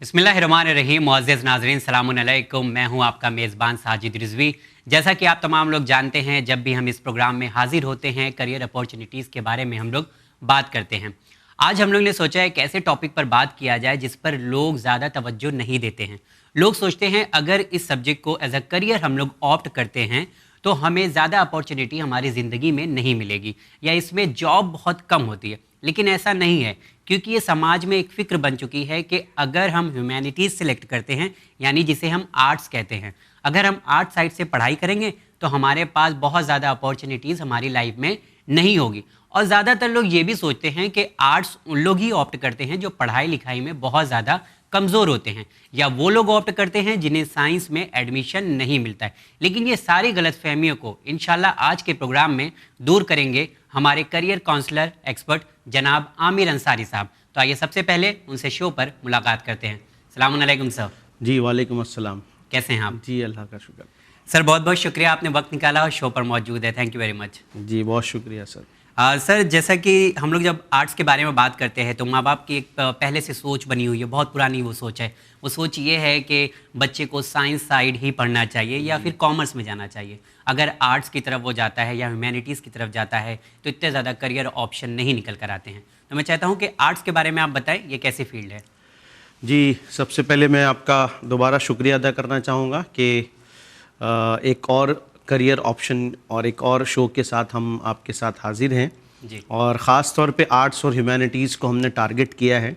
बिस्मिल्लाहिर्रहमानिर्रहीम। मुअज़्ज़िज़ नाज़रीन, सलामुन अलैकुम। मैं हूं आपका मेज़बान साजिद रिज़वी। जैसा कि आप तमाम लोग जानते हैं, जब भी हम इस प्रोग्राम में हाज़िर होते हैं, करियर अपॉर्चुनिटीज़ के बारे में हम लोग बात करते हैं। आज हम लोग ने सोचा है एक ऐसे टॉपिक पर बात किया जाए जिस पर लोग ज़्यादा तवज्जो नहीं देते हैं। लोग सोचते हैं अगर इस सब्जेक्ट को एज़ अ करियर हम लोग ऑप्ट करते हैं तो हमें ज़्यादा अपॉर्चुनिटी हमारी ज़िंदगी में नहीं मिलेगी या इसमें जॉब बहुत कम होती है। लेकिन ऐसा नहीं है, क्योंकि ये समाज में एक फ़िक्र बन चुकी है कि अगर हम ह्यूमैनिटीज़ सेलेक्ट करते हैं, यानी जिसे हम आर्ट्स कहते हैं, अगर हम आर्ट साइड से पढ़ाई करेंगे तो हमारे पास बहुत ज़्यादा अपॉर्चुनिटीज़ हमारी लाइफ में नहीं होगी। और ज़्यादातर लोग ये भी सोचते हैं कि आर्ट्स उन लोग ही ऑप्ट करते हैं जो पढ़ाई लिखाई में बहुत ज़्यादा कमज़ोर होते हैं, या वो लोग ऑप्ट करते हैं जिन्हें साइंस में एडमिशन नहीं मिलता है। लेकिन ये सारी गलतफहमियों को इंशाल्लाह आज के प्रोग्राम में दूर करेंगे हमारे करियर काउंसलर एक्सपर्ट जनाब आमिर अंसारी साहब। तो आइए सबसे पहले उनसे शो पर मुलाकात करते हैं। अस्सलाम वालेकुम सर। जी वालेकुम अस्सलाम। कैसे हैं आप? जी अल्लाह का शुक्र। सर बहुत बहुत शुक्रिया, आपने वक्त निकाला और शो पर मौजूद है। Thank you very much. जी बहुत शुक्रिया सर। सर, जैसा कि हम लोग जब आर्ट्स के बारे में बात करते हैं तो माँ बाप की एक पहले से सोच बनी हुई है, बहुत पुरानी वो सोच है। वो सोच ये है कि बच्चे को साइंस साइड ही पढ़ना चाहिए या फिर कॉमर्स में जाना चाहिए। अगर आर्ट्स की तरफ वो जाता है या ह्यूमैनिटीज़ की तरफ जाता है तो इतने ज़्यादा करियर ऑप्शन नहीं निकल कर आते हैं। तो मैं चाहता हूँ कि आर्ट्स के बारे में आप बताएं, ये कैसी फील्ड है? जी सबसे पहले मैं आपका दोबारा शुक्रिया अदा करना चाहूँगा कि एक और करियर ऑप्शन और एक और शो के साथ हम आपके साथ हाजिर हैं जी। और ख़ास तौर पे आर्ट्स और ह्यूमैनिटीज़ को हमने टारगेट किया है।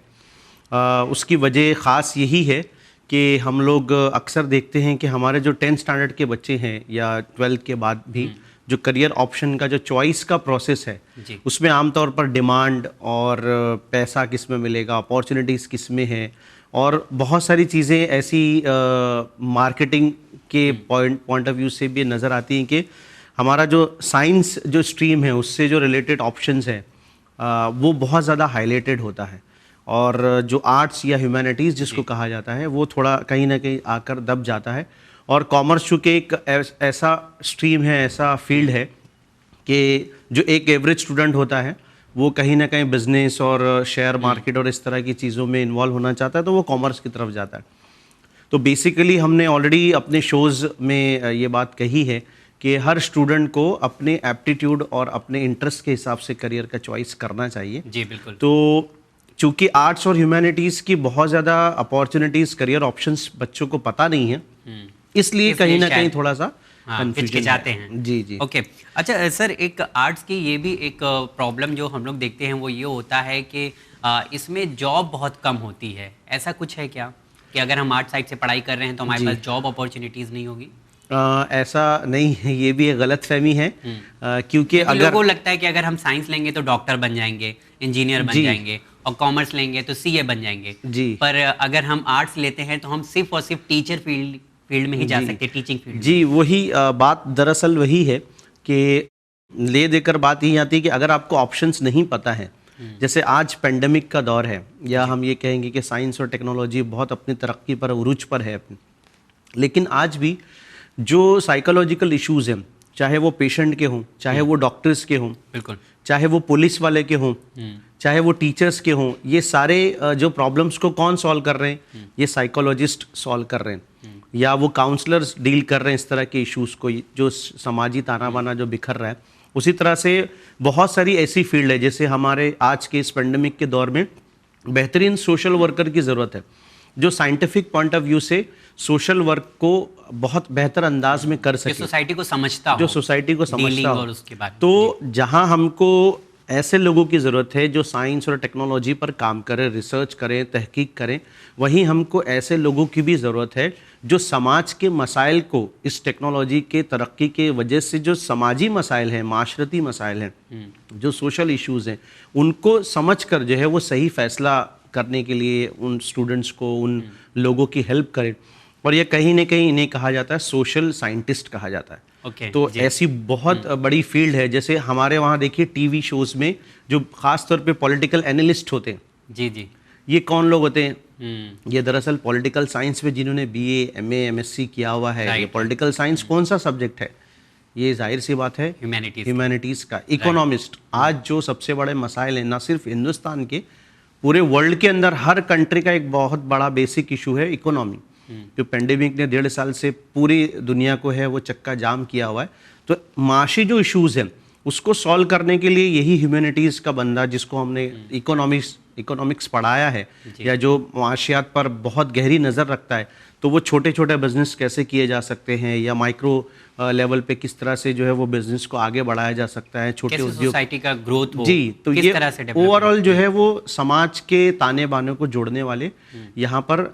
उसकी वजह ख़ास यही है कि हम लोग अक्सर देखते हैं कि हमारे जो 10th स्टैंडर्ड के बच्चे हैं या 12th के बाद भी जो करियर ऑप्शन का जो चॉइस का प्रोसेस है जी। उसमें आमतौर पर डिमांड और पैसा किस में मिलेगा, अपॉर्चुनिटीज़ किस में है और बहुत सारी चीज़ें ऐसी मार्केटिंग के पॉइंट ऑफ व्यू से भी नज़र आती हैं कि हमारा जो साइंस जो स्ट्रीम है उससे जो रिलेटेड ऑप्शंस हैं वो बहुत ज़्यादा हाईलाइटेड होता है और जो आर्ट्स या ह्यूमैनिटीज़ जिसको कहा जाता है वो थोड़ा कहीं ना कहीं आकर दब जाता है। और कॉमर्स चूँकि एक ऐसा स्ट्रीम है, ऐसा फील्ड है कि जो एक एवरेज स्टूडेंट होता है वो कहीं ना कहीं बिजनेस और शेयर मार्केट और इस तरह की चीज़ों में इन्वॉल्व होना चाहता है तो वो कॉमर्स की तरफ जाता है। तो बेसिकली हमने ऑलरेडी अपने शोज़ में ये बात कही है कि हर स्टूडेंट को अपने एप्टीट्यूड और अपने इंटरेस्ट के हिसाब से करियर का चॉइस करना चाहिए। जी बिल्कुल। तो चूँकि आर्ट्स और ह्यूमैनिटीज़ की बहुत ज़्यादा अपॉर्चुनिटीज़, करियर ऑप्शंस बच्चों को पता नहीं है, इसलिए कहीं ना कहीं थोड़ा सा कंफ्यूजन जाते हैं। जी जी। ओके। अच्छा सर, एक आर्ट्स की ये भी एक प्रॉब्लम जो हम लोग देखते हैं वो ये होता है कि इसमें जॉब बहुत कम होती है। ऐसा कुछ है क्या कि अगर हम आर्ट साइड से पढ़ाई कर रहे हैं तो हमारे पास जॉब अपॉर्चुनिटीज़ नहीं होगी? ऐसा नहीं है, ये भी एक गलत फहमी है क्योंकि अगर लोगों को लगता है कि अगर हम साइंस लेंगे तो डॉक्टर बन जाएंगे, इंजीनियर बन जाएंगे, और कॉमर्स लेंगे तो सीए बन जाएंगे जी। पर अगर हम आर्ट्स लेते हैं तो हम सिर्फ और सिर्फ टीचर फील्ड में ही जा सकते हैं, टीचिंग फील्ड जी। वही बात दरअसल वही है कि ले देकर बात यही आती है कि अगर आपको ऑप्शंस नहीं पता है, जैसे आज पेंडेमिक का दौर है या हम ये कहेंगे कि साइंस और टेक्नोलॉजी बहुत अपनी तरक्की पर उरूज पर है, लेकिन आज भी जो साइकोलॉजिकल इश्यूज हैं, चाहे वो पेशेंट के हों, चाहे वो डॉक्टर्स के हों, बिल्कुल, चाहे वो पुलिस वाले के हों, चाहे वो टीचर्स के हों, ये सारे जो प्रॉब्लम्स को कौन सॉल्व कर रहे हैं? ये साइकोलॉजिस्ट सॉल्व कर रहे हैं या वो काउंसलर्स डील कर रहे हैं इस तरह के इश्यूज को, जो समाजी ताना बाना जो बिखर रहा है। उसी तरह से बहुत सारी ऐसी फील्ड है, जैसे हमारे आज के इस पेंडेमिक के दौर में बेहतरीन सोशल वर्कर की ज़रूरत है जो साइंटिफिक पॉइंट ऑफ व्यू से सोशल वर्क को बहुत बेहतर अंदाज में कर सके, सोसाइटी को समझता हो, जो सोसाइटी को समझता हो। और उसके बाद तो जहां हमको ऐसे लोगों की ज़रूरत है जो साइंस और टेक्नोलॉजी पर काम करें, रिसर्च करें, तहकीक करें, वहीं हमको ऐसे लोगों की भी ज़रूरत है जो समाज के मसाइल को, इस टेक्नोलॉजी के तरक्की के वजह से जो समाजी मसाइल हैं, माशरती मसाइल हैं, जो सोशल इश्यूज़ हैं, उनको समझ कर जो है वो सही फ़ैसला करने के लिए उन स्टूडेंट्स को, उन लोगों की हेल्प करें। और ये कहीं ना कहीं इन्हें कहा जाता है सोशल साइंटिस्ट कहा जाता है। तो ऐसी बहुत बड़ी फील्ड है। जैसे हमारे वहाँ देखिए टीवी शोज़ में जो ख़ास तौर पे पॉलिटिकल एनालिस्ट होते हैं, जी जी, ये कौन लोग होते हैं? ये दरअसल पॉलिटिकल साइंस में जिन्होंने बीए, एमए, एमएससी किया हुआ है। ये पॉलिटिकल साइंस कौन सा सब्जेक्ट है? ये जाहिर सी बात है ह्यूमैनिटीज़ का। इकोनॉमिस्ट आज जो सबसे बड़े मसाइल हैं ना सिर्फ हिंदुस्तान के पूरे वर्ल्ड के अंदर हर कंट्री का एक बहुत बड़ा बेसिक इशू है इकोनॉमी। जो पेंडेमिक ने 1.5 साल से पूरी दुनिया को है वो चक्का जाम किया हुआ है। तो माशी जो इश्यूज हैं उसको सॉल्व करने के लिए यही ह्यूमैनिटीज़ का बंदा, जिसको हमने इकोनॉमिक्स पढ़ाया है या जो माशियात पर बहुत गहरी नज़र रखता है, तो वो छोटे छोटे बिजनेस कैसे किए जा सकते हैं या माइक्रो लेवल पे किस तरह से जो है वो बिजनेस को आगे बढ़ाया जा सकता है, छोटे उद्योग, सोसाइटी का ग्रोथ हो, जी। तो किस ये तरह से डेवलप ओवरऑल जो है वो समाज के ताने बाने को जोड़ने वाले यहाँ पर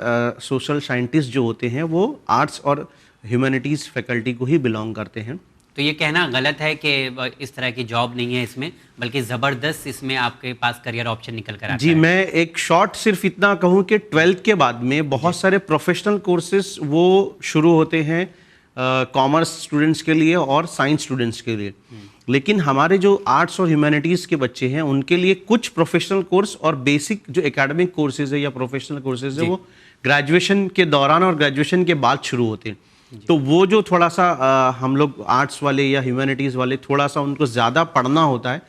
सोशल साइंटिस्ट जो होते हैं वो आर्ट्स और ह्यूमैनिटीज़ फैकल्टी को ही बिलोंग करते हैं। तो ये कहना गलत है कि इस तरह की जॉब नहीं है इसमें, बल्कि ज़बरदस्त इसमें आपके पास करियर ऑप्शन निकल कर आता है। जी, मैं एक शॉर्ट सिर्फ इतना कहूँ कि 12th के बाद में बहुत सारे प्रोफेशनल कोर्सेज वो शुरू होते हैं कॉमर्स स्टूडेंट्स के लिए और साइंस स्टूडेंट्स के लिए। लेकिन हमारे जो आर्ट्स और ह्यूमैनिटीज़ के बच्चे हैं उनके लिए कुछ प्रोफेशनल कोर्स और बेसिक जो एकेडमिक कोर्सेज है या प्रोफेशनल कोर्सेज है वो ग्रेजुएशन के दौरान और ग्रेजुएशन के बाद शुरू होते हैं। तो वो जो थोड़ा सा हम लोग आर्ट्स वाले या ह्यूमैनिटीज़ वाले थोड़ा सा उनको ज़्यादा पढ़ना होता है,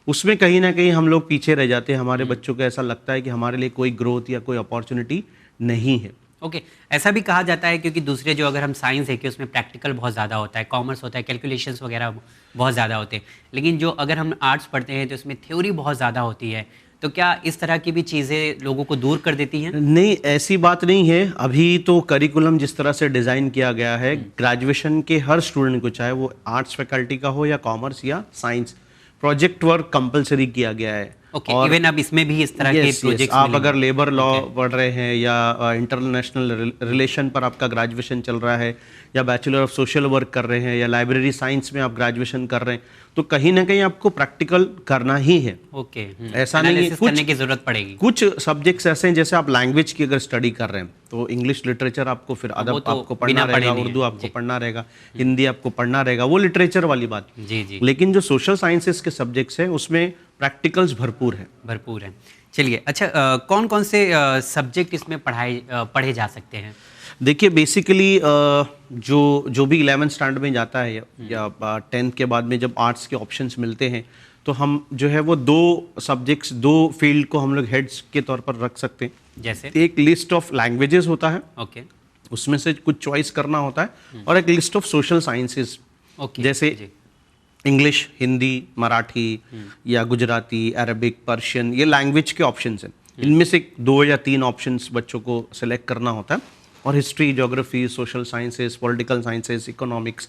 उसमें कहीं ना कहीं हम लोग पीछे रह जाते हैं। हमारे बच्चों को ऐसा लगता है कि हमारे लिए कोई ग्रोथ या कोई अपॉर्चुनिटी नहीं है। ओके, ऐसा भी कहा जाता है क्योंकि दूसरे जो अगर हम साइंस है कि उसमें प्रैक्टिकल बहुत ज़्यादा होता है, कॉमर्स होता है, कैलकुलेशंस वगैरह बहुत ज़्यादा होते हैं, लेकिन जो अगर हम आर्ट्स पढ़ते हैं तो उसमें थ्योरी बहुत ज़्यादा होती है। तो क्या इस तरह की भी चीज़ें लोगों को दूर कर देती हैं? नहीं, ऐसी बात नहीं है। अभी तो करिकुलम जिस तरह से डिज़ाइन किया गया है, ग्रेजुएशन के हर स्टूडेंट को, चाहे वो आर्ट्स फैकल्टी का हो या कॉमर्स या साइंस, प्रोजेक्ट वर्क कंपलसरी किया गया है। ओके, इवन अब इसमें भी इस तरह के प्रोजेक्ट्स आप अगर लेबर लॉ पढ़ रहे हैं या इंटरनेशनल रिलेशन पर आपका ग्रेजुएशन चल रहा है या बैचलर ऑफ सोशल वर्क कर रहे हैं या लाइब्रेरी साइंस में आप ग्रेजुएशन कर रहे हैं, तो कहीं ना कहीं आपको प्रैक्टिकल करना ही है। ओके, ऐसा नहीं है, करने की जरूरत पड़ेगी। कुछ सब्जेक्ट्स ऐसे हैं, जैसे आप लैंग्वेज की अगर स्टडी कर रहे हैं तो इंग्लिश लिटरेचर आपको, फिर अदब तो आपको पढ़ना रहेगा, उर्दू आपको पढ़ना रहेगा, हिंदी आपको पढ़ना रहेगा, वो लिटरेचर वाली बात। जी जी। लेकिन जो सोशल साइंसेस के सब्जेक्ट्स हैं उसमें प्रैक्टिकल्स भरपूर है। चलिए, अच्छा, कौन कौन से सब्जेक्ट इसमें पढ़े जा सकते हैं? देखिए, बेसिकली जो भी 11th स्टैंडर्ड में जाता है या 10th के बाद में जब आर्ट्स के ऑप्शंस मिलते हैं तो हम जो है वो 2 सब्जेक्ट्स, 2 फील्ड को हम लोग हेड्स के तौर पर रख सकते हैं। जैसे एक लिस्ट ऑफ लैंग्वेजेस होता है, ओके, उसमें से कुछ चॉइस करना होता है, और एक लिस्ट ऑफ सोशल साइंसेस, जैसे इंग्लिश, हिंदी, मराठी या गुजराती, अरबिक, पर्शियन, ये लैंग्वेज के ऑप्शंस हैं। इनमें से 2 या 3 ऑप्शंस बच्चों को सिलेक्ट करना होता है, और history, geography, social sciences, political sciences, economics,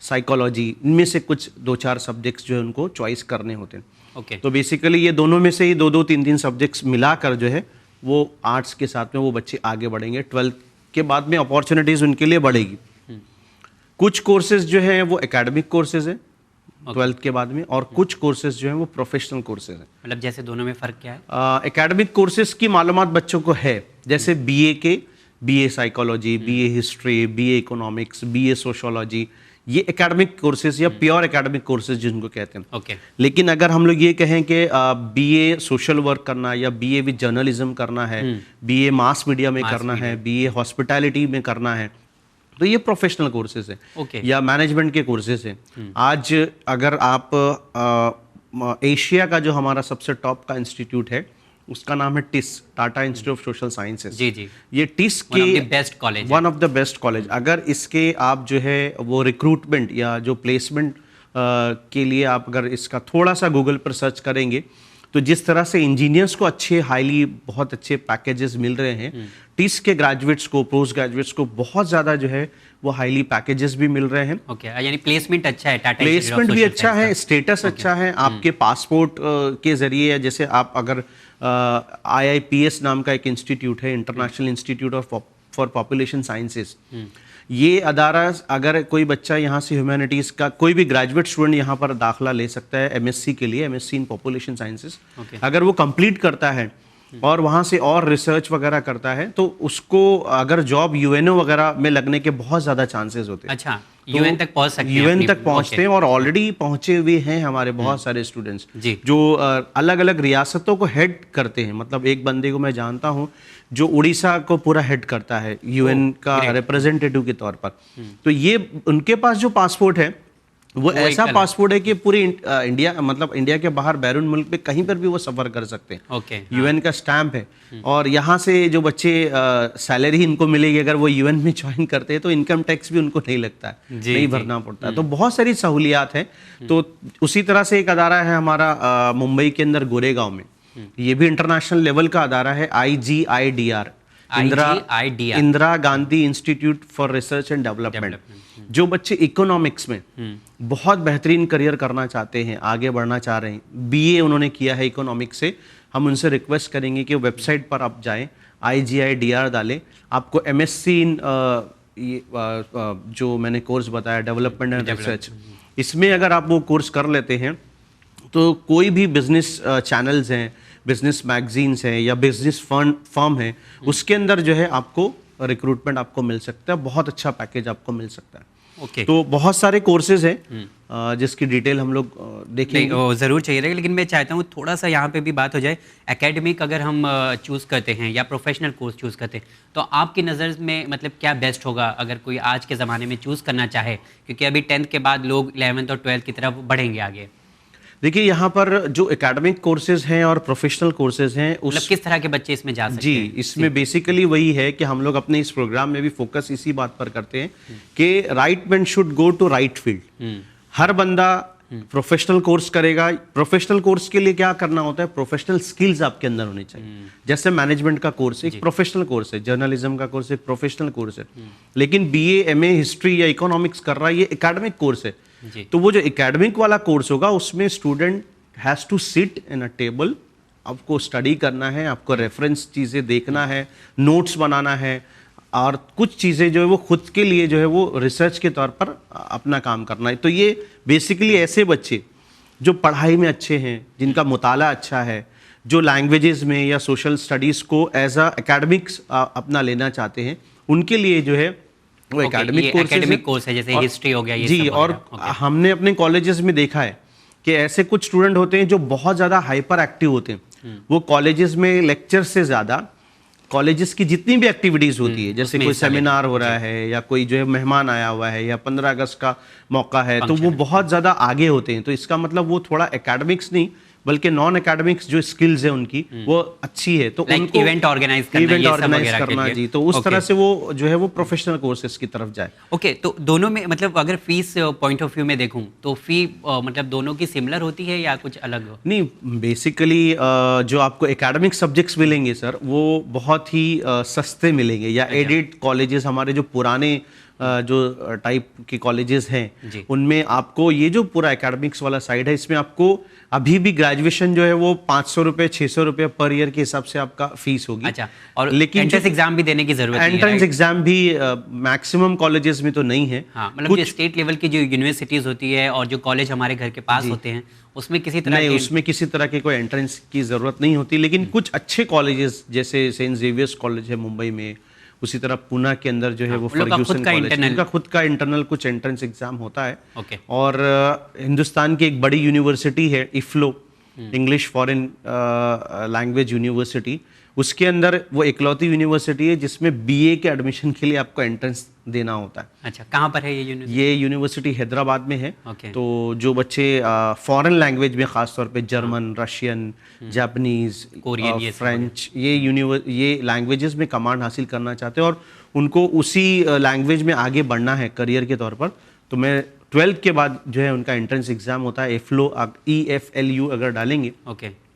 psychology, इनमें से कुछ 2-4 सब्जेक्ट्स जो है उनको चॉइस करने होते हैं। ओके, तो बेसिकली ये दोनों में से ही 2-2, 3-3 सब्जेक्ट्स मिलाकर जो है वो आर्ट्स के साथ में वो बच्चे आगे बढ़ेंगे। 12th के बाद में अपॉर्चुनिटीज़ उनके लिए बढ़ेगी। कुछ कोर्सेज जो हैं वो एकेडमिक कोर्सेज हैं 12th के बाद में, और कुछ कोर्सेज जो हैं वो प्रोफेशनल कोर्सेज हैं। मतलब जैसे दोनों में फ़र्क क्या है? एकेडमिक कोर्सेज की मालूमात बच्चों को है, जैसे बीए के BA psychology, BA history, BA economics, BA sociology, ये एकेडमिक कोर्सेज या प्योर एकेडमिक कोर्सेज जिनको कहते हैं। ओके, लेकिन अगर हम लोग ये कहें कि बीए सोशल वर्क करना या बीए विद जर्नलिज्म करना है, बीए मास मीडिया में करना है, बीए हॉस्पिटैलिटी में करना है, तो ये प्रोफेशनल कोर्सेज हैं। ओके, या मैनेजमेंट के कोर्सेज हैं। आज अगर आप एशिया का जो हमारा सबसे टॉप का इंस्टीट्यूट है उसका नाम है TISS, Tata institute of social sciences. जी जी, ये टिस के one of the best college. अगर इसके आप जो है वो रिक्रूटमेंट या जो प्लेसमेंट के लिए आप अगर इसका थोड़ा सा गूगल पर सर्च करेंगे तो जिस तरह से इंजीनियर्स को अच्छे बहुत अच्छे पैकेजेस मिल रहे हैं, टिस के ग्रेजुएट्स को, पोस्ट ग्रेजुएट्स को बहुत ज़्यादा जो है वो हाईली पैकेजेस भी मिल रहे हैं। ओके, यानी प्लेसमेंट अच्छा है, टाटा प्लेसमेंट भी अच्छा है, स्टेटस अच्छा है, आपके पासपोर्ट के जरिए, जैसे आप अगर IIPS नाम का एक इंस्टीट्यूट है, international institute for population sciences, ये अदारा, अगर कोई बच्चा यहाँ से ह्यूमैनिटीज़ का कोई भी ग्रेजुएट स्टूडेंट यहाँ पर दाखला ले सकता है MSc के लिए, MSc इन पॉपुलेशन साइंसेस। अगर वो कंप्लीट करता है और वहाँ से और रिसर्च वगैरह करता है तो उसको अगर जॉब UNO वगैरह में लगने के बहुत ज़्यादा चांसेस होते हैं। अच्छा, UN तक पहुँच सकते हैं, UN तक पहुँचते हैं, और ऑलरेडी पहुँचे हुए हैं हमारे बहुत सारे स्टूडेंट्स जो अलग अलग रियासतों को हेड करते हैं। मतलब एक बंदे को मैं जानता हूँ जो उड़ीसा को पूरा हेड करता है UN का रिप्रेजेंटेटिव के तौर पर। तो ये उनके पास जो पासपोर्ट है वो एक ऐसा अलग- पासपोर्ट है कि पूरी इंडिया, मतलब इंडिया के बाहर बैरून मुल्क पे कहीं पर भी वो सफ़र कर सकते हैं। ओके, यूएन का स्टैंप है। और यहाँ से जो बच्चे सैलरी इनको मिलेगी अगर वो यूएन में ज्वाइन करते हैं तो इनकम टैक्स भी उनको नहीं लगता है, जी, नहीं जी। भरना पड़ता है। तो बहुत सारी सहूलियात हैं। तो उसी तरह से एक अदारा है हमारा मुंबई के अंदर गोरेगांव में, ये भी इंटरनेशनल लेवल का अदारा है, IGIDR, IGIDR Indira Gandhi institute for research and development. जो बच्चे इकोनॉमिक्स में बहुत बेहतरीन करियर करना चाहते हैं, आगे बढ़ना चाह रहे हैं, BA उन्होंने किया है इकोनॉमिक्स से, हम उनसे रिक्वेस्ट करेंगे कि वेबसाइट पर आप जाएं, IGIDR डालें, आपको MSc इन जो मैंने कोर्स बताया डेवलपमेंट एंड रिसर्च, इसमें अगर आप वो कोर्स कर लेते हैं तो कोई भी बिजनेस चैनल्स हैं, बिजनेस मैगजीन्स हैं या बिजनेस फर्म है, उसके अंदर जो है आपको रिक्रूटमेंट आपको मिल सकता है, बहुत अच्छा पैकेज आपको मिल सकता है। ओके। तो बहुत सारे कोर्सेज हैं जिसकी डिटेल हम लोग देखेंगे। नहीं, वो ज़रूर चाहिए रहेगा, लेकिन मैं चाहता हूँ थोड़ा सा यहाँ पे भी बात हो जाए। एकेडमिक अगर हम चूज़ करते हैं या प्रोफेशनल कोर्स चूज़ करते हैं तो आपकी नज़र में मतलब क्या बेस्ट होगा अगर कोई आज के ज़माने में चूज़ करना चाहे, क्योंकि अभी 10th के बाद लोग 11th और 12th की तरफ बढ़ेंगे आगे। देखिए यहाँ पर जो एकेडमिक कोर्सेज हैं और प्रोफेशनल कोर्सेज हैं मतलब किस तरह के बच्चे इसमें जा सकते जी, हैं? इसमें बेसिकली वही है कि हम लोग अपने इस प्रोग्राम में भी फोकस इसी बात पर करते हैं कि right man should go to right field. हर बंदा प्रोफेशनल कोर्स करेगा। प्रोफेशनल कोर्स के लिए क्या करना होता है, प्रोफेशनल स्किल्स आपके अंदर होनी चाहिए। जैसे मैनेजमेंट का कोर्स एक प्रोफेशनल कोर्स है, जर्नलिज्म का कोर्स एक प्रोफेशनल कोर्स है, लेकिन BA MA हिस्ट्री या इकोनॉमिक्स कर रहा है, ये एकेडमिक कोर्स है। तो वो जो एकेडमिक वाला कोर्स होगा उसमें student has to sit in a table, आपको स्टडी करना है, आपको रेफरेंस चीज़ें देखना है, नोट्स बनाना है, और कुछ चीज़ें जो है वो खुद के लिए जो है वो रिसर्च के तौर पर अपना काम करना है। तो ये बेसिकली ऐसे बच्चे जो पढ़ाई में अच्छे हैं, जिनका मुताला अच्छा है, जो लैंग्वेजेस में या सोशल स्टडीज़ को एज अ एकेडमिक्स अपना लेना चाहते हैं, उनके लिए जो है वो एकेडमिक कोर्स है, जैसे हिस्ट्री हो गया ये जी। सब और हमने अपने कॉलेजेस में देखा है कि ऐसे कुछ स्टूडेंट होते हैं जो बहुत ज़्यादा हाइपर एक्टिव होते हैं। वो कॉलेजेस में लेक्चर से ज़्यादा कॉलेजेस की जितनी भी एक्टिविटीज़ होती है, जैसे कोई सेमिनार हो रहा है या कोई जो है मेहमान आया हुआ है या 15 अगस्त का मौका है, तो वो बहुत ज़्यादा आगे होते हैं। तो इसका मतलब वो थोड़ा एकेडमिक्स नहीं बल्कि नॉन एकेडमिक्स जो स्किल्स है उनकी वो अच्छी है, तो उनको इवेंट ऑर्गेनाइज करना, जी, तो उस तरह से वो जो है वो प्रोफेशनल कोर्सेज की तरफ जाए। ओके, तो दोनों में मतलब अगर फीस पॉइंट ऑफ व्यू में देखूं तो फी मतलब दोनों की सिमिलर होती है या कुछ अलग हो? नहीं, बेसिकली जो आपको एकेडमिक सब्जेक्ट्स मिलेंगे सर वो बहुत ही सस्ते मिलेंगे, या एडेड कॉलेजेस हमारे जो पुराने जो टाइप के कॉलेजेस हैं उनमें आपको ये जो पूरा एकेडमिक्स वाला साइड है, इसमें आपको अभी भी ग्रेजुएशन जो है वो 500 रुपये 600 रुपये पर ईयर के हिसाब से आपका फीस होगी। अच्छा, और लेकिन एंट्रेंस एग्जाम भी देने की जरूरत नहीं है? एंट्रेंस एग्जाम भी मैक्सिमम कॉलेजेस में तो नहीं है। हाँ, मतलब जो स्टेट लेवल की जो यूनिवर्सिटीज होती है और जो कॉलेज हमारे घर के पास होते हैं उसमें किसी तरह नहीं, उसमें किसी तरह के कोई एंट्रेंस की जरूरत नहीं होती, लेकिन कुछ अच्छे कॉलेजेस जैसे सेंट जेवियर्स कॉलेज है मुंबई में, उसी तरह पुणे के अंदर जो है वो फर्ग्यूसन कॉलेज, उनका खुद का इंटरनल कुछ एंट्रेंस एग्जाम होता है। और हिंदुस्तान की एक बड़ी यूनिवर्सिटी है IFLO, English foreign language university, उसके अंदर वो इकलौती यूनिवर्सिटी है जिसमें BA के एडमिशन के लिए आपको एंट्रेंस देना होता है। अच्छा, कहाँ पर है ये यूनिवर्सिटी? ये यूनिवर्सिटी हैदराबाद में है। तो जो बच्चे फॉरेन लैंग्वेज में खासतौर पे German, Russian, Japanese, Korean, French, ये लैंग्वेजेस में कमांड हासिल करना चाहते हैं और उनको उसी लैंग्वेज में आगे बढ़ना है करियर के तौर पर, तो मैं 12th के बाद जो है उनका एंट्रेंस एग्जाम होता है IFLO, EFLU अगर डालेंगे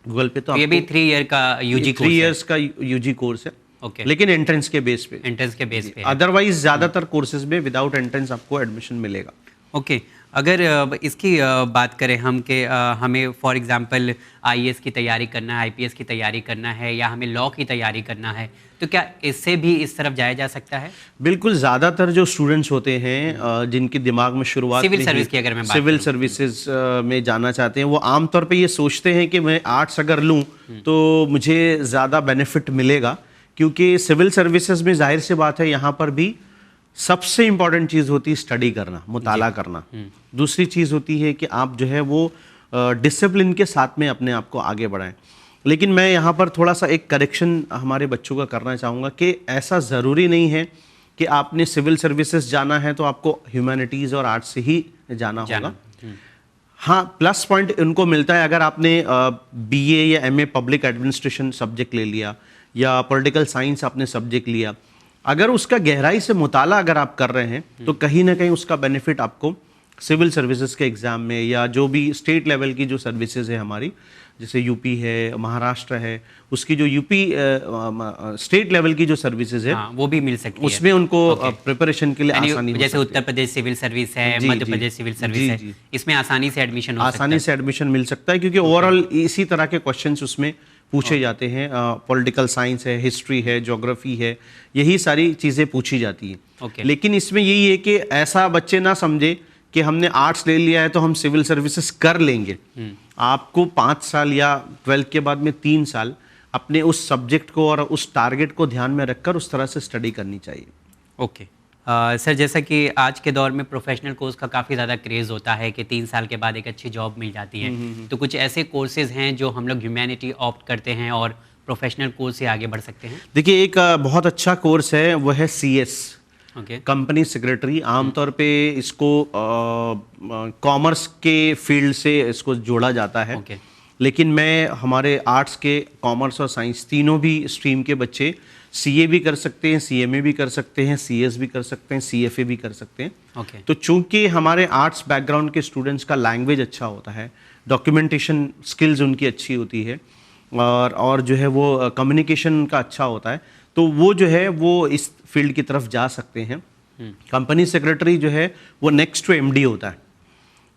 गूगल पे तो ये भी 3 ईयर का UG कोर्स 3 इयर्स का UG कोर्स है। लेकिन एंट्रेंस के बेस पे अदरवाइज ज्यादातर कोर्सेज में विदाउट एंट्रेंस आपको एडमिशन मिलेगा। ओके, अगर इसकी बात करें हम कि हमें फॉर एग्जांपल IAS की तैयारी करना है, IPS की तैयारी करना है या हमें लॉ की तैयारी करना है, तो क्या इससे भी इस तरफ जाया जा सकता है? बिल्कुल, ज़्यादातर जो स्टूडेंट्स होते हैं जिनके दिमाग में शुरुआत सिविल सर्विस की अगर मैं बात सिविल सर्विसेज में जाना चाहते हैं, वो आमतौर पे ये सोचते हैं कि मैं आर्ट्स अगर लूँ तो मुझे ज़्यादा बेनिफिट मिलेगा, क्योंकि सिविल सर्विसेज में जाहिर सी बात है यहाँ पर भी सबसे इंपॉर्टेंट चीज़ होती है स्टडी करना, मुताला करना। दूसरी चीज़ होती है कि आप जो है वो डिसिप्लिन के साथ में अपने आप को आगे बढ़ाएं। लेकिन मैं यहाँ पर थोड़ा सा एक करेक्शन हमारे बच्चों का करना चाहूँगा कि ऐसा ज़रूरी नहीं है कि आपने सिविल सर्विसेज जाना है तो आपको ह्यूमैनिटीज़ और आर्ट्स से ही जाना होगा। हाँ, प्लस पॉइंट उनको मिलता है अगर आपने बीए या एमए पब्लिक एडमिनिस्ट्रेशन सब्जेक्ट ले लिया या पॉलिटिकल साइंस आपने सब्जेक्ट लिया, अगर उसका गहराई से मुताला अगर आप कर रहे हैं तो कहीं ना कहीं उसका बेनिफिट आपको सिविल सर्विसेज के एग्ज़ाम में या जो भी स्टेट लेवल की जो सर्विसेज है हमारी, जैसे यूपी है, महाराष्ट्र है, उसकी जो यूपी स्टेट लेवल की जो सर्विसेज है, हाँ, वो भी मिल सकती है उसमें उनको प्रिपरेशन के लिए यानी आसानी हो जैसे सकती है। उत्तर प्रदेश सिविल सर्विस है, जी, मध्य जी, प्रदेश सिविल जी, सर्विस है, जी। इसमें आसानी से एडमिशन हो सकता आसानी है। से एडमिशन मिल सकता है क्योंकि ओवरऑल इसी तरह के क्वेश्चंस उसमें पूछे जाते हैं। पॉलिटिकल साइंस है, हिस्ट्री है, ज्योग्राफी है, यही सारी चीज़ें पूछी जाती हैं। ओके। लेकिन इसमें यही है कि ऐसा बच्चे ना समझे कि हमने आर्ट्स ले लिया है तो हम सिविल सर्विसेज कर लेंगे। आपको 5 साल या 12th के बाद में 3 साल अपने उस सब्जेक्ट को और उस टारगेट को ध्यान में रखकर उस तरह से स्टडी करनी चाहिए। ओके। सर, जैसा कि आज के दौर में प्रोफेशनल कोर्स का काफ़ी ज़्यादा क्रेज़ होता है कि 3 साल के बाद एक अच्छी जॉब मिल जाती है, तो कुछ ऐसे कोर्सेज हैं जो हम लोग ह्यूमैनिटी ऑप्ट करते हैं और प्रोफेशनल कोर्स से आगे बढ़ सकते हैं? देखिए, एक बहुत अच्छा कोर्स है, वो है CS, ओके। Company secretary. आमतौर पे इसको कॉमर्स के फील्ड से इसको जोड़ा जाता है। ओके। लेकिन मैं हमारे आर्ट्स के, कॉमर्स और साइंस तीनों भी स्ट्रीम के बच्चे CA भी कर सकते हैं, CMA भी कर सकते हैं, CS भी कर सकते हैं, CFA भी कर सकते हैं। ओके। तो चूंकि हमारे आर्ट्स बैकग्राउंड के स्टूडेंट्स का लैंग्वेज अच्छा होता है, डॉक्यूमेंटेशन स्किल्स उनकी अच्छी होती है और जो है वो कम्युनिकेशन का अच्छा होता है, तो वो जो है वो इस फील्ड की तरफ जा सकते हैं। कंपनी सेक्रेटरी जो है वो नेक्स्ट टू MD होता है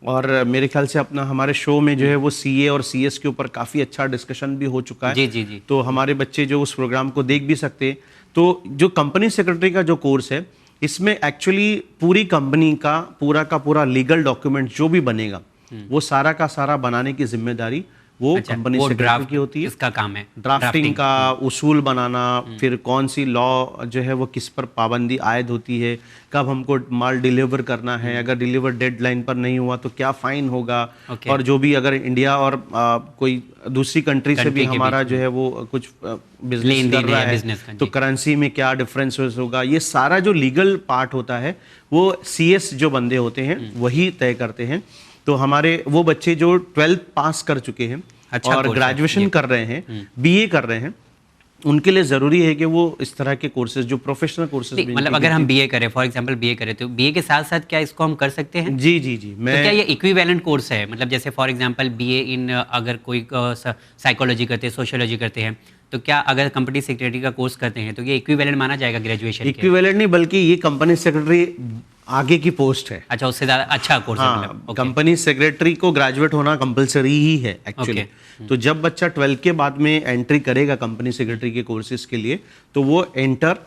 और मेरे ख्याल से अपना हमारे शो में जो है वो CA और CS के ऊपर काफ़ी अच्छा डिस्कशन भी हो चुका है। जी जी जी। तो हमारे बच्चे जो उस प्रोग्राम को देख भी सकते हैं। तो जो कंपनी सेक्रेटरी का जो कोर्स है, इसमें एक्चुअली पूरी कंपनी का पूरा लीगल डॉक्यूमेंट जो भी बनेगा वो सारा का सारा बनाने की जिम्मेदारी वो अच्छा, कंपनी वो सेक्रेटरी ड्राफ्ट की होती है। इसका काम है, ड्राफ्टिंग का उसूल बनाना, फिर कौन सी लॉ जो है वो किस पर पाबंदी आयद होती है, कब हमको माल डिलीवर करना है, अगर डिलीवर डेडलाइन पर नहीं हुआ तो क्या फाइन होगा, ओके। और जो भी अगर इंडिया और कोई दूसरी कंट्री से भी के हमारा बीच जो है वो कुछ बिजनेस लेन-देन कर रहा है, है business का, तो जी। करेंसी में क्या डिफरेंसेस होगा, ये सारा जो लीगल पार्ट होता है वो CS जो बंदे होते हैं वही तय करते हैं। तो हमारे वो बच्चे जो 12th पास कर चुके हैं अच्छा और कोर्स है, ग्रेजुएशन ये। कर रहे हैं, BA कर रहे हैं, उनके लिए ज़रूरी है कि वो इस तरह के कोर्सेज जो प्रोफेशनल कोर्सेज नहीं, मतलब अगर हम BA करें, फॉर एग्जांपल BA करें, तो BA के साथ साथ क्या इसको हम कर सकते हैं? जी जी जी, तो मैं क्या ये इक्विवेलेंट कोर्स है? मतलब जैसे फॉर एग्जांपल BA इन अगर कोई साइकोलॉजी करते हैं, सोशियोलॉजी करते हैं, तो क्या अगर कंपनी सेक्रेटरी का कोर्स करते हैं तो ये इक्विवेलेंट माना जाएगा ग्रेजुएशन के? इक्विवेलेंट नहीं बल्कि ये कंपनी सेक्रेटरी आगे की पोस्ट है। अच्छा, उससे ज़्यादा अच्छा कोर्स है, हाँ, मतलब ओके। कंपनी सेक्रेटरी को ग्रेजुएट होना कंपलसरी ही है एक्चुअली। तो जब बच्चा 12th के बाद में एंट्री करेगा कंपनी सेक्रेटरी के कोर्सेज के लिए, तो वो एंटर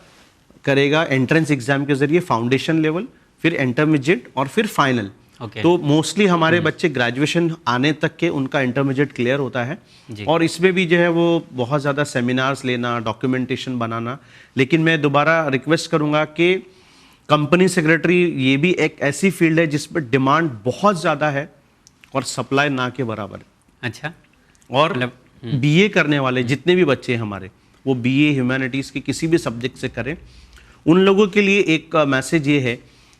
करेगा एंट्रेंस एग्जाम के जरिए, फाउंडेशन लेवल, फिर इंटरमीडिएट और फिर फाइनल। ओके। तो मोस्टली हमारे बच्चे ग्रेजुएशन आने तक के उनका इंटरमीडिएट क्लियर होता है जी। और इसमें भी जो है वो बहुत ज़्यादा सेमिनार्स लेना, डॉक्यूमेंटेशन बनाना। लेकिन मैं दोबारा रिक्वेस्ट करूँगा कि कंपनी सेक्रेटरी ये भी एक ऐसी फील्ड है जिस पर डिमांड बहुत ज़्यादा है और सप्लाई ना के बराबर है। अच्छा, और मतलब BA करने वाले जितने भी बच्चे हैं हमारे, वो BA ह्यूमैनिटीज़ के किसी भी सब्जेक्ट से करें, उन लोगों के लिए एक मैसेज ये है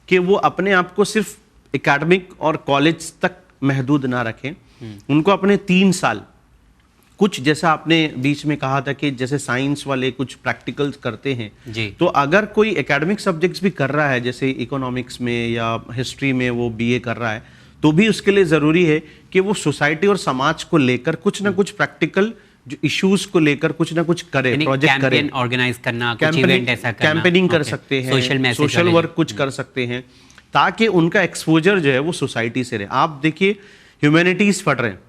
कि वो अपने आप को सिर्फ एकेडमिक और कॉलेज तक महदूद ना रखें। उनको अपने 3 साल कुछ, जैसा आपने बीच में कहा था कि जैसे साइंस वाले कुछ प्रैक्टिकल्स करते हैं, जी। तो अगर कोई एकेडमिक सब्जेक्ट्स भी कर रहा है, जैसे इकोनॉमिक्स में या हिस्ट्री में वो BA कर रहा है, तो भी उसके लिए ज़रूरी है कि वो सोसाइटी और समाज को लेकर कुछ ना कुछ प्रैक्टिकल जो इश्यूज को लेकर कुछ ना कुछ करे, प्रोजेक्ट करे, कैंपेन ऑर्गेनाइज करना, कुछ इवेंट ऐसा करना, कैंपेनिंग कर ओके। सकते हैं, सोशल मैसेज सोशल वाले वर्क कुछ कर सकते हैं, ताकि उनका एक्सपोजर जो है वो सोसाइटी से रहे। आप देखिए, ह्यूमैनिटीज़ पढ़ रहे हैं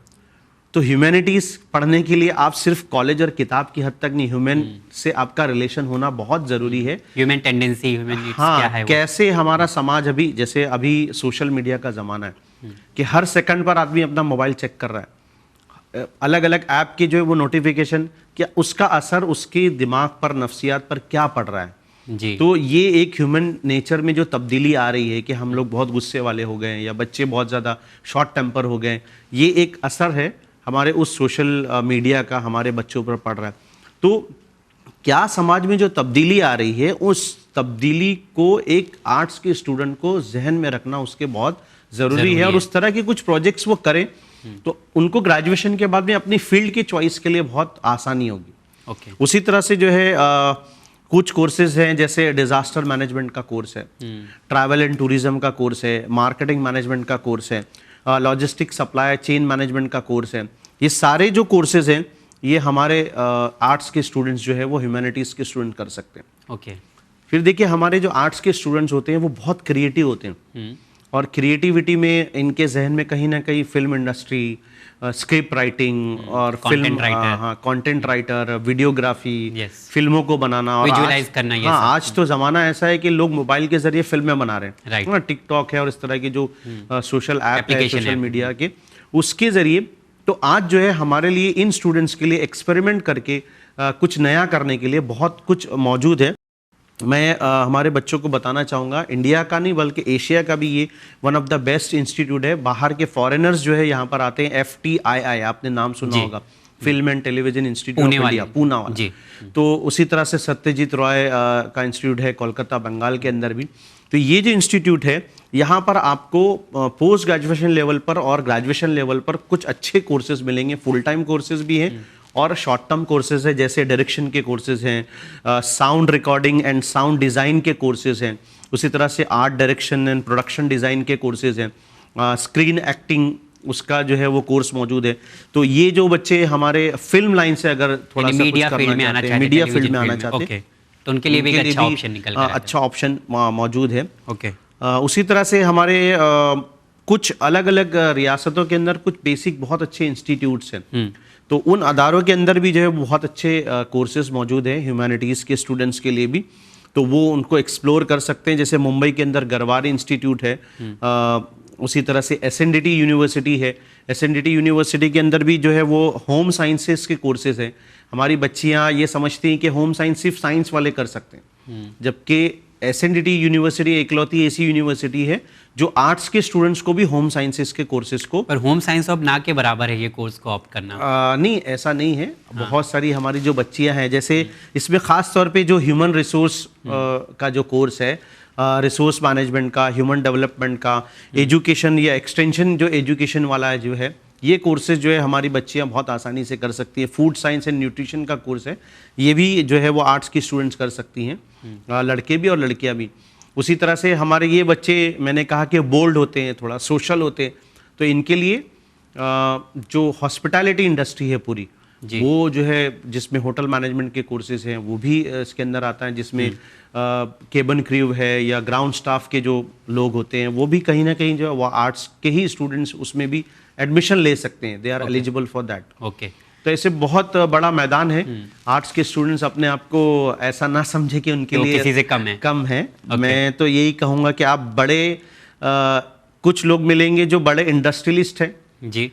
तो ह्यूमैनिटीज़ पढ़ने के लिए आप सिर्फ कॉलेज और किताब की हद तक नहीं, ह्यूमन से आपका रिलेशन होना बहुत ज़रूरी है। ह्यूमन टेंडेंसी, ह्यूमन नीड्स क्या हाँ, है वो? कैसे हमारा समाज अभी, जैसे अभी सोशल मीडिया का ज़माना है कि हर सेकंड पर आदमी अपना मोबाइल चेक कर रहा है, अलग अलग ऐप के जो है वो नोटिफिकेशन, क्या उसका असर उसके दिमाग पर, नफ्सियात पर क्या पड़ रहा है। जी। तो ये एक ह्यूमन नेचर में जो तब्दीली आ रही है कि हम लोग बहुत गुस्से वाले हो गए हैं या बच्चे बहुत ज़्यादा शॉर्ट टेम्पर हो गए, ये एक असर है हमारे उस सोशल मीडिया का हमारे बच्चों पर पड़ रहा है। तो क्या समाज में जो तब्दीली आ रही है, उस तब्दीली को एक आर्ट्स के स्टूडेंट को जहन में रखना उसके बहुत ज़रूरी है और उस तरह के कुछ प्रोजेक्ट्स वो करें तो उनको ग्रेजुएशन के बाद में अपनी फील्ड की चॉइस के लिए बहुत आसानी होगी। ओके। उसी तरह से जो है कुछ कोर्सेज हैं, जैसे डिजास्टर मैनेजमेंट का कोर्स है, ट्रैवल एंड टूरिज्म का कोर्स है, मार्केटिंग मैनेजमेंट का कोर्स है, लॉजिस्टिक सप्लाई चेन मैनेजमेंट का कोर्स है। ये सारे जो कोर्सेज हैं ये हमारे आर्ट्स के स्टूडेंट्स जो है वो ह्यूमैनिटीज़ के स्टूडेंट कर सकते हैं। ओके। फिर देखिए हमारे जो आर्ट्स के स्टूडेंट्स होते हैं वो बहुत क्रिएटिव होते हैं और क्रिएटिविटी में इनके जहन में कहीं ना कहीं फिल्म इंडस्ट्री, स्क्रिप्ट राइटिंग और फिल्म, कंटेंट राइटर, वीडियोग्राफी, फिल्मों को बनाना और विजुअलाइज करना। ये हाँ, आज तो ज़माना ऐसा है कि लोग मोबाइल के जरिए फिल्में बना रहे हैं, राइट। टिकटॉक है और इस तरह की जो सोशल ऐप है, सोशल मीडिया के, उसके जरिए। तो आज जो है हमारे लिए इन स्टूडेंट्स के लिए एक्सपेरिमेंट करके कुछ नया करने के लिए बहुत कुछ मौजूद है। मैं हमारे बच्चों को बताना चाहूँगा, इंडिया का नहीं बल्कि एशिया का भी ये one of the best institute है। बाहर के फॉरेनर्स जो है यहाँ पर आते हैं, FTII आपने नाम सुना होगा, film and television institute of India, Poona वाला जी। तो उसी तरह से सत्यजीत रॉय का इंस्टीट्यूट है कोलकाता, बंगाल के अंदर भी। तो ये जो इंस्टीट्यूट है यहाँ पर आपको पोस्ट ग्रेजुएशन लेवल पर और ग्रेजुएशन लेवल पर कुछ अच्छे कोर्सेज मिलेंगे। फुल टाइम कोर्सेज भी हैं और शॉर्ट टर्म कोर्सेज है, जैसे डायरेक्शन के कोर्सेज हैं, sound recording and sound design के कोर्सेज हैं, उसी तरह से art direction and production design के कोर्सेज हैं, स्क्रीन एक्टिंग उसका जो है वो कोर्स मौजूद है। तो ये जो बच्चे हमारे फिल्म लाइन से अगर थोड़ा सा मीडिया फील्ड में आना चाहते हैं, मीडिया फील्ड में आना चाहते हैं, तो उनके लिए भी एक अच्छा ऑप्शन निकल कर आता है। अच्छा ऑप्शन मौजूद है। ओके। उसी तरह से हमारे कुछ अलग अलग रियासतों के अंदर कुछ बेसिक बहुत अच्छे इंस्टीट्यूट्स हैं, तो उन अदारों के अंदर भी जो है बहुत अच्छे कोर्सेज मौजूद हैं ह्यूमैनिटीज़ के स्टूडेंट्स के लिए भी, तो वो उनको एक्सप्लोर कर सकते हैं। जैसे मुंबई के अंदर गरवारे इंस्टीट्यूट है, उसी तरह से SNDT यूनिवर्सिटी है। SNDT यूनिवर्सिटी के अंदर भी जो है वो होम साइंसेस के कोर्सेज हैं। हमारी बच्चियाँ ये समझती हैं कि होम साइंस सिर्फ साइंस वाले कर सकते हैं, जबकि SNDT यूनिवर्सिटी इकलौती ऐसी यूनिवर्सिटी है जो आर्ट्स के स्टूडेंट्स को भी होम साइंसेस के कोर्सेज को, पर होम साइंस अब ना के बराबर है ये कोर्स को ऑप्ट करना। नहीं, ऐसा नहीं है। बहुत सारी हमारी जो बच्चियां हैं, जैसे इसमें खास तौर पे जो ह्यूमन रिसोर्स का जो कोर्स है, रिसोर्स मैनेजमेंट का, ह्यूमन डेवलपमेंट का, एजुकेशन या एक्सटेंशन जो एजुकेशन वाला जो है, ये कोर्सेज जो है हमारी बच्चियां बहुत आसानी से कर सकती है। फूड साइंस एंड न्यूट्रिशन का कोर्स है, ये भी जो है वो आर्ट्स की स्टूडेंट्स कर सकती हैं, लड़के भी और लड़कियां भी। उसी तरह से हमारे ये बच्चे, मैंने कहा कि बोल्ड होते हैं, थोड़ा सोशल होते हैं, तो इनके लिए जो हॉस्पिटैलिटी इंडस्ट्री है पूरी, वो जो है जिसमें होटल मैनेजमेंट के कोर्सेज हैं वो भी इसके अंदर आता है, जिसमें केबिन क्रू है या ग्राउंड स्टाफ के जो लोग होते हैं वो भी कहीं ना कहीं जो है वो आर्ट्स के ही स्टूडेंट्स उसमें भी एडमिशन ले सकते हैं, they are eligible for that. Okay. तो ऐसे बहुत बड़ा मैदान है। आर्ट्स के स्टूडेंट्स अपने आप को ऐसा ना समझे कि उनके लिए किसी से कम है। मैं तो यही कहूँगा कि आप बड़े कुछ लोग मिलेंगे जो बड़े इंडस्ट्रियलिस्ट हैं जी,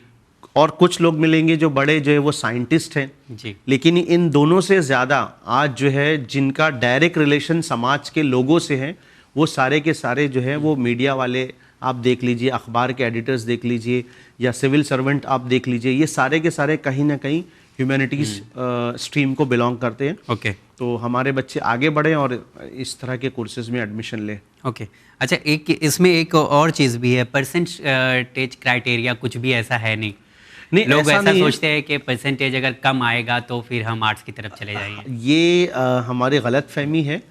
और कुछ लोग मिलेंगे जो बड़े जो है वो साइंटिस्ट हैं जी, लेकिन इन दोनों से ज़्यादा आज जो है जिनका डायरेक्ट रिलेशन समाज के लोगों से है, वो सारे के सारे जो है वो मीडिया वाले आप देख लीजिए, अखबार के एडिटर्स देख लीजिए या सिविल सर्वेंट आप देख लीजिए, ये सारे के सारे कहीं ना कहीं ह्यूमैनिटीज़ स्ट्रीम को बिलोंग करते हैं। ओके। तो हमारे बच्चे आगे बढ़ें और इस तरह के कोर्सेज में एडमिशन लें। ओके। अच्छा, एक इसमें एक और चीज़ भी है, परसेंटेज क्राइटेरिया कुछ भी ऐसा है नहीं लोग ऐसा सोचते हैं कि परसेंटेज अगर कम आएगा तो फिर हम आर्ट्स की तरफ चले जाएंगे। ये हमारी गलत फहमी है।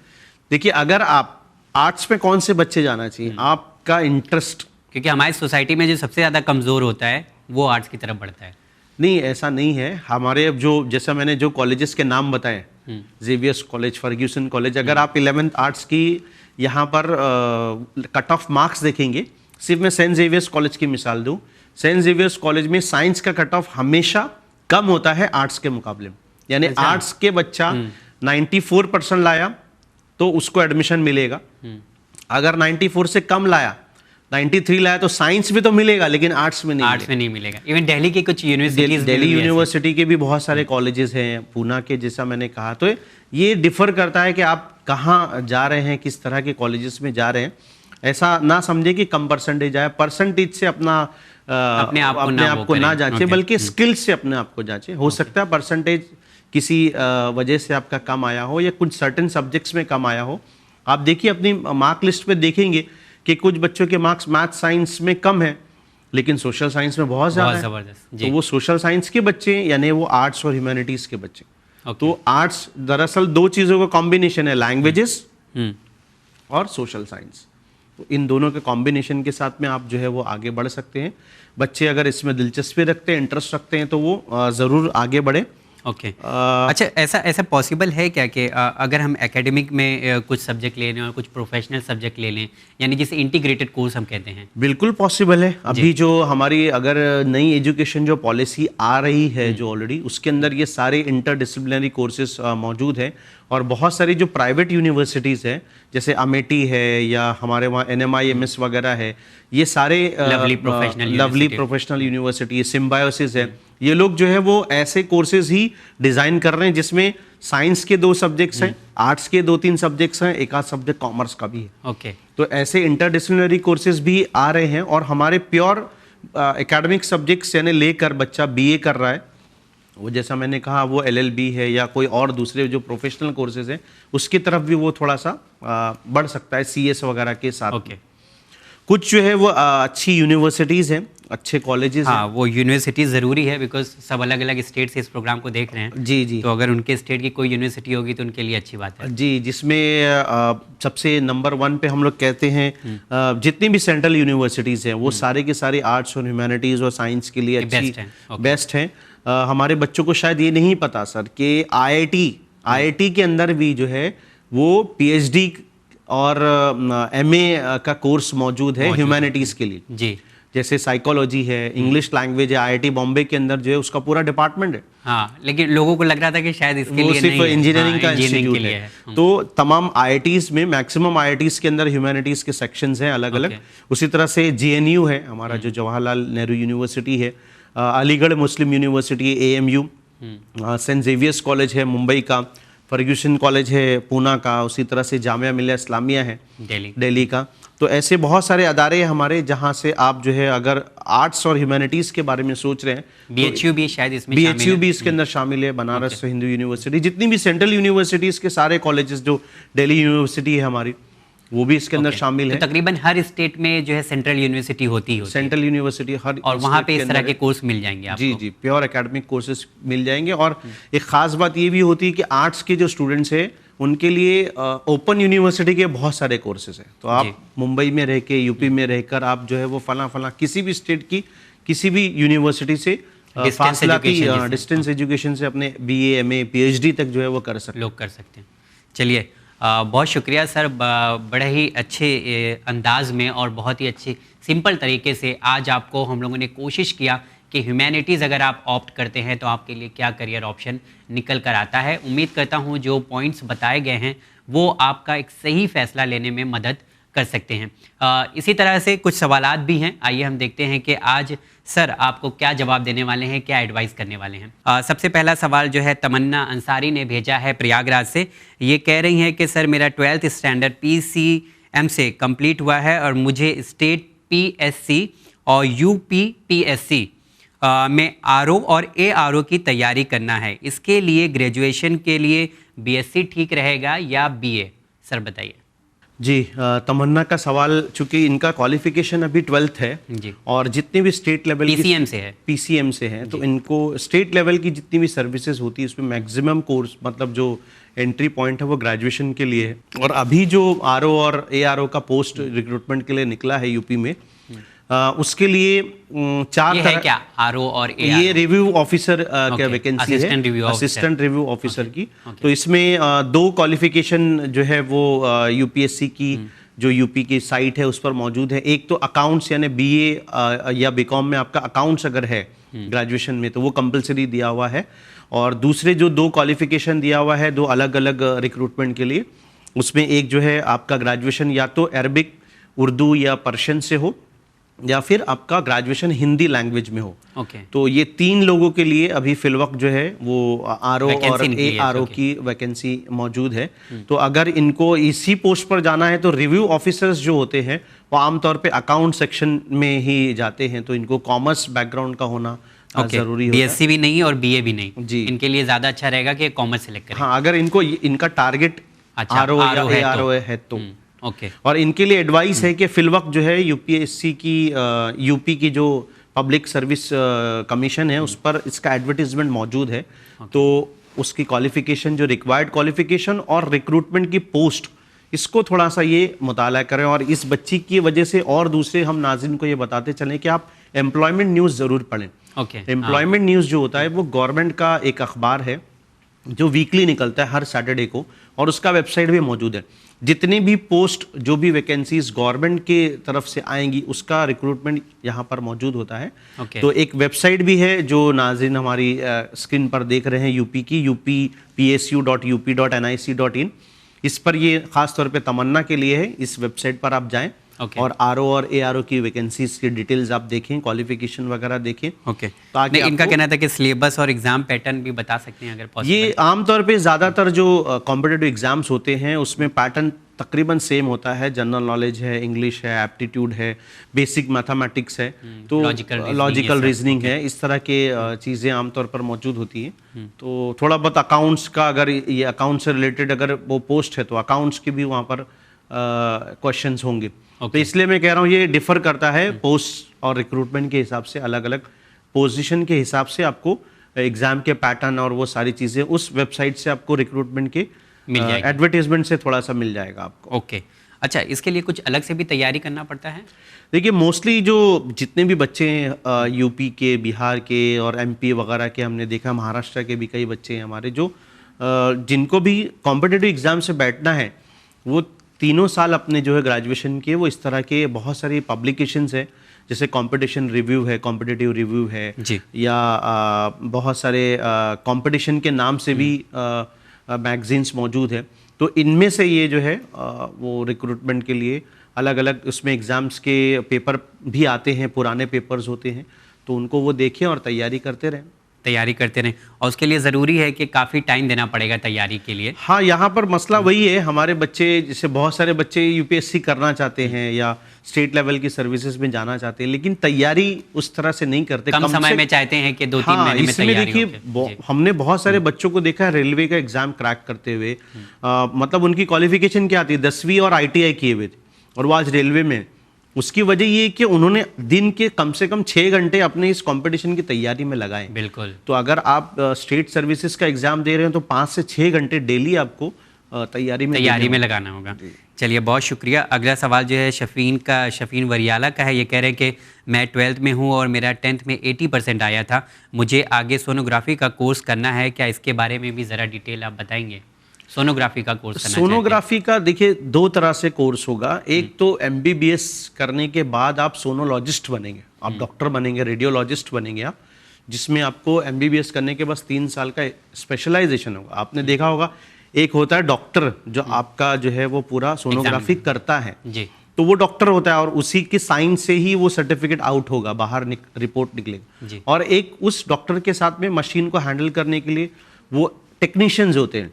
देखिए, अगर आप आर्ट्स में कौन से बच्चे जाना चाहिए, आपका इंटरेस्ट, क्योंकि हमारी सोसाइटी में जो सबसे ज़्यादा कमज़ोर होता है वो आर्ट्स की तरफ बढ़ता है। नहीं, ऐसा नहीं है। हमारे अब जो, जैसा मैंने जो कॉलेजेस के नाम बताए, जेवियर्स कॉलेज, फर्ग्यूसन कॉलेज, अगर आप 11th आर्ट्स की यहाँ पर कट ऑफ मार्क्स देखेंगे, सिर्फ मैं सेंट जेवियर्स कॉलेज की मिसाल दूँ, सेंट जेवियर्स कॉलेज में साइंस का कट ऑफ हमेशा कम होता है आर्ट्स के मुकाबले में। यानी आर्ट्स के बच्चा 94% लाया तो उसको एडमिशन मिलेगा, अगर 94 से कम लाया, 93 लाया, तो साइंस भी तो मिलेगा लेकिन आर्ट्स में नहीं मिलेगा। इवन दिल्ली के कुछ यूनिवर्सिटीज, दिल्ली यूनिवर्सिटी के भी बहुत सारे कॉलेजेस हैं, पूना के, जैसा मैंने कहा। तो ये डिफर करता है कि आप कहाँ जा रहे हैं, किस तरह के कॉलेजेस में जा रहे हैं। ऐसा ना समझे कि कम परसेंटेज आए, परसेंटेज से अपने आप को ना जांचे, बल्कि स्किल्स से अपने आप को जांचे। हो सकता है परसेंटेज किसी वजह से आपका कम आया हो या कुछ सर्टेन सब्जेक्ट्स में कम आया हो। आप देखिए अपनी मार्क लिस्ट पे देखेंगे कि कुछ बच्चों के मार्क्स मैथ साइंस में कम है लेकिन सोशल साइंस में बहुत ज़्यादा है। जबरदस्त तो वो सोशल साइंस के बच्चे यानी वो आर्ट्स और ह्यूमैनिटीज़ के बच्चे। तो आर्ट्स दरअसल दो चीज़ों का कॉम्बिनेशन है, लैंग्वेजेस और सोशल साइंस। तो इन दोनों के कॉम्बिनेशन के साथ में आप जो है वो आगे बढ़ सकते हैं। बच्चे अगर इसमें दिलचस्पी रखते हैं, इंटरेस्ट रखते हैं, तो वो ज़रूर आगे बढ़े। ओके अच्छा, ऐसा पॉसिबल है क्या कि अगर हम एकेडमिक में कुछ सब्जेक्ट ले लें और कुछ प्रोफेशनल सब्जेक्ट ले लें, यानी जिसे इंटीग्रेटेड कोर्स हम कहते हैं? बिल्कुल पॉसिबल है। अभी जो हमारी अगर नई एजुकेशन जो पॉलिसी आ रही है जो ऑलरेडी, उसके अंदर ये सारे इंटरडिसिप्लिनरी कोर्सेज मौजूद हैं। और बहुत सारी जो प्राइवेट यूनिवर्सिटीज़ हैं जैसे अमेठी है या हमारे वहाँ NMIMS वगैरह है, ये सारे लवली प्रोफेशनल यूनिवर्सिटी, सिम्बायोसिस है, ये लोग जो है वो ऐसे कोर्सेज ही डिज़ाइन कर रहे हैं जिसमें साइंस के 2 सब्जेक्ट्स हैं, आर्ट्स के 2-3 सब्जेक्ट्स हैं, एक आध सब्जेक्ट कॉमर्स का भी है। ओके तो ऐसे इंटरडिसिप्लिनरी कोर्सेज भी आ रहे हैं। और हमारे प्योर एकेडमिक सब्जेक्ट्स यानी लेकर बच्चा BA कर रहा है, वो जैसा मैंने कहा वो LLB है या कोई और दूसरे जो प्रोफेशनल कोर्सेज हैं उसकी तरफ भी वो थोड़ा सा बढ़ सकता है CS वगैरह के साथ। ओके कुछ जो है वो अच्छी यूनिवर्सिटीज़ हैं, अच्छे कॉलेजेस हैं। हाँ, वो यूनिवर्सिटी ज़रूरी है बिकॉज सब अलग अलग स्टेट से इस प्रोग्राम को देख रहे हैं। जी। तो अगर उनके स्टेट की कोई यूनिवर्सिटी होगी तो उनके लिए अच्छी बात है। जी, जिसमें सबसे नंबर 1 पे हम लोग कहते हैं जितनी भी सेंट्रल यूनिवर्सिटीज़ हैं वो सारे के सारे आर्ट्स और ह्यूमैनिटीज़ और साइंस के लिए अच्छी बेस्ट हैं। हमारे बच्चों को शायद ये नहीं पता सर कि IIT के अंदर भी जो है वो PhD और MA का कोर्स मौजूद है ह्यूमैनिटीज़ के लिए। जी, जैसे साइकोलॉजी है, इंग्लिश लैंग्वेज है, IIT बॉम्बे के अंदर जो है उसका पूरा डिपार्टमेंट है। हाँ, लेकिन लोगों को लग रहा था कि शायद इसके लिए सिर्फ इंजीनियरिंग का इंजीनियरिंग इंस्टीट्यूट है। तो तमाम IITs में मैक्सिमम IITs के अंदर ह्यूमैनिटीज़ के सेक्शंस हैं अलग अलग। उसी तरह से JNU है हमारा जो जवाहरलाल नेहरू यूनिवर्सिटी है, Aligarh Muslim university AMU, saint Xavier's college है मुंबई का, फर्ग्यूसन कॉलेज है पूना का, उसी तरह से जामिया मिलिया इस्लामिया है दिल्ली का। तो ऐसे बहुत सारे अदारे हैं हमारे जहाँ से आप जो है अगर आर्ट्स और ह्यूमैनिटीज़ के बारे में सोच रहे हैं, BHU भी शायद इसमें BHU भी इसके अंदर शामिल है, बनारस हिंदू यूनिवर्सिटी, जितनी भी सेंट्रल यूनिवर्सिटीज़ के सारे कॉलेजेस, जो दिल्ली यूनिवर्सिटी है हमारी वो भी इसके अंदर शामिल है। तो तकरीबन हर स्टेट में जो है सेंट्रल यूनिवर्सिटी होती है, सेंट्रल यूनिवर्सिटी हर, और वहाँ पे इस तरह के कोर्स मिल जाएंगे आपको। जी, प्योर एकेडमिक कोर्सेज मिल जाएंगे। और एक ख़ास बात ये भी होती है कि आर्ट्स के जो स्टूडेंट्स हैं उनके लिए ओपन यूनिवर्सिटी के बहुत सारे कोर्सेज हैं। तो आप मुंबई में रह के, UP में रहकर आप जो है वो फला किसी भी स्टेट की किसी भी यूनिवर्सिटी से डिस्टेंस एजुकेशन से अपने BA MA PhD तक जो है वो कर सकते हैं। चलिए, बहुत शुक्रिया सर, बड़े ही अच्छे अंदाज में और बहुत ही अच्छे सिंपल तरीके से आज आपको हम लोगों ने कोशिश किया कि ह्यूमैनिटीज़ अगर आप ऑप्ट करते हैं तो आपके लिए क्या करियर ऑप्शन निकल कर आता है। उम्मीद करता हूँ जो पॉइंट्स बताए गए हैं वो आपका एक सही फैसला लेने में मदद कर सकते हैं। इसी तरह से कुछ सवालात भी हैं, आइए हम देखते हैं कि आज सर आपको क्या जवाब देने वाले हैं, क्या एडवाइस करने वाले हैं। सबसे पहला सवाल जो है तमन्ना अंसारी ने भेजा है प्रयागराज से। ये कह रही हैं कि सर मेरा 12th स्टैंडर्ड PCM से कंप्लीट हुआ है और मुझे स्टेट PSC और UP PSC में RO और ARO की तैयारी करना है। इसके लिए ग्रेजुएशन के लिए BSc ठीक रहेगा या BA? सर बताइए। जी, तमन्ना का सवाल, चूंकि इनका क्वालिफिकेशन अभी 12th है जी, और जितने भी स्टेट लेवल PCM से है तो इनको स्टेट लेवल की जितनी भी सर्विसेज होती है उसमें मैक्सिमम कोर्स मतलब जो एंट्री पॉइंट है वो ग्रेजुएशन के लिए है। और अभी जो RO और ARO का पोस्ट रिक्रूटमेंट के लिए निकला है UP में, उसके लिए 4 ये है क्या RO और ARO? ये रिव्यू ऑफिसर क्या वैकेंसी है, असिस्टेंट रिव्यू ऑफिसर की। तो इसमें 2 क्वालिफिकेशन जो है वो UPSC की जो UP की साइट है उस पर मौजूद है। एक तो अकाउंट्स यानी BA या BCom में आपका अकाउंट्स अगर है ग्रेजुएशन में तो वो कंपलसरी दिया हुआ है। और दूसरे जो 2 क्वालिफिकेशन दिया हुआ है 2 अलग अलग रिक्रूटमेंट के लिए, उसमें एक जो है आपका ग्रेजुएशन या तो अरबिक, उर्दू या पर्शियन से हो या फिर आपका ग्रेजुएशन हिंदी लैंग्वेज में हो। तो ये 3 लोगों के लिए अभी फिलवक्त जो है वो RO और ARO की वैकेंसी मौजूद है। तो अगर इनको इसी पोस्ट पर जाना है तो रिव्यू ऑफिसर्स जो होते हैं वो आमतौर पे अकाउंट सेक्शन में ही जाते हैं। तो इनको कॉमर्स बैकग्राउंड का होना जरूरी है। BSc भी नहीं और BA भी नहीं जी, इनके लिए ज़्यादा अच्छा रहेगा कि कॉमर्स सेलेक्ट करें। हाँ, अगर इनका टारगेट RO या ARO है तो ओके। और इनके लिए एडवाइस है कि फिलवक्त जो है यूपीएससी की यूपी की जो पब्लिक सर्विस कमीशन है उस पर इसका एडवर्टीजमेंट मौजूद है। तो उसकी क्वालिफिकेशन, जो रिक्वायर्ड क्वालिफिकेशन और रिक्रूटमेंट की पोस्ट, इसको थोड़ा सा ये मुताला करें। और इस बच्ची की वजह से और दूसरे हम नाज़रीन को ये बताते चलें कि आप एम्प्लॉयमेंट न्यूज़ ज़रूर पढ़ें। एम्प्लॉयमेंट न्यूज़ जो होता है वो गवर्नमेंट का एक अखबार है जो वीकली निकलता है हर सैटरडे को, और उसका वेबसाइट भी मौजूद है। जितनी भी पोस्ट, जो भी वैकेंसीज गवर्नमेंट के तरफ से आएंगी उसका रिक्रूटमेंट यहाँ पर मौजूद होता है। तो एक वेबसाइट भी है जो नाज़रीन हमारी स्क्रीन पर देख रहे हैं, यूपी की, uppsu.up.nic.in। इस पर ये ख़ास तौर पे तमन्ना के लिए है, इस वेबसाइट पर आप जाएं और आरओ और एआरओ की वैकेंसीज की डिटेल्स आप देखें, क्वालिफिकेशन वगैरह देखें। ताकि इनका कहना था कि सिलेबस और एग्जाम पैटर्न भी बता सकते हैं अगर पॉसिबल। ये आमतौर पे ज़्यादातर जो कॉम्पिटिटिव एग्जाम्स होते हैं उसमें पैटर्न तकरीबन सेम होता है। जनरल नॉलेज है, इंग्लिश है, एप्टीट्यूड है, बेसिक मैथमेटिक्स है, तो लॉजिकल रीजनिंग है, इस तरह के चीज़ें आमतौर पर मौजूद होती हैं। तो थोड़ा बहुत अकाउंट्स का, अगर ये अकाउंट से रिलेटेड अगर वो पोस्ट है तो अकाउंट्स की भी वहाँ पर क्वेश्चंस होंगे। तो इसलिए मैं कह रहा हूँ ये डिफर करता है पोस्ट और रिक्रूटमेंट के हिसाब से, अलग अलग पोजीशन के हिसाब से आपको एग्जाम के पैटर्न और वो सारी चीज़ें उस वेबसाइट से आपको रिक्रूटमेंट के एडवर्टीजमेंट से थोड़ा सा मिल जाएगा आपको। ओके। अच्छा, इसके लिए कुछ अलग से भी तैयारी करना पड़ता है? देखिए, मोस्टली जो जितने भी बच्चे हैं यूपी के, बिहार के और एमपी वगैरह के, हमने देखा महाराष्ट्र के भी कई बच्चे हैं हमारे जो जिनको भी कॉम्पिटिटिव एग्जाम से बैठना है, वो 3 साल अपने जो है ग्रेजुएशन के, वो इस तरह के बहुत सारी पब्लिकेशंस है, जैसे कंपटीशन रिव्यू है, कॉम्पिटिटिव रिव्यू है जी, या बहुत सारे कंपटीशन के नाम से भी मैगजीन्स मौजूद है। तो इनमें से ये जो है वो रिक्रूटमेंट के लिए अलग अलग उसमें एग्ज़ाम्स के पेपर भी आते हैं, पुराने पेपर्स होते हैं, तो उनको वो देखें और तैयारी करते रहें। और उसके लिए ज़रूरी है कि काफ़ी टाइम देना पड़ेगा तैयारी के लिए। हाँ, यहाँ पर मसला वही है, हमारे बच्चे, जैसे बहुत सारे बच्चे यूपीएससी करना चाहते हैं या स्टेट लेवल की सर्विसेज में जाना चाहते हैं, लेकिन तैयारी उस तरह से नहीं करते, कम समय में चाहते हैं कि 2-3 महीने में तैयारी हो। देखिए, हमने बहुत सारे बच्चों को देखा है रेलवे का एग्जाम क्रैक करते हुए, मतलब उनकी क्वालिफिकेशन क्या आती है, 10वीं और ITI किए हुए थे, और वो आज रेलवे में। उसकी वजह ये कि उन्होंने दिन के कम से कम 6 घंटे अपने इस कंपटीशन की तैयारी में लगाए। बिल्कुल। तो अगर आप स्टेट सर्विसेज का एग्जाम दे रहे हैं तो 5 से 6 घंटे डेली आपको तैयारी में लगाना होगा। चलिए, बहुत शुक्रिया। अगला सवाल जो है शफीन वरियाला का है। ये कह रहे हैं कि मैं 12th में हूँ और मेरा 10th में 80% आया था, मुझे आगे सोनोग्राफी का कोर्स करना है, क्या इसके बारे में भी ज़रा डिटेल आप बताएंगे? सोनोग्राफी का कोर्स करना, सोनोग्राफी का देखिए 2 तरह से कोर्स होगा। एक तो MBBS करने के बाद आप सोनोलॉजिस्ट बनेंगे, आप डॉक्टर बनेंगे, रेडियोलॉजिस्ट बनेंगे आप, जिसमें आपको MBBS करने के बाद 3 साल का स्पेशलाइजेशन होगा। आपने देखा होगा, एक होता है डॉक्टर जो आपका जो है वो पूरा सोनोग्राफी करता है जी, तो वो डॉक्टर होता है और उसी के साइन से ही वो सर्टिफिकेट आउट होगा, बाहर रिपोर्ट निकलेगा। और एक उस डॉक्टर के साथ में मशीन को हैंडल करने के लिए वो टेक्नीशियंस होते हैं।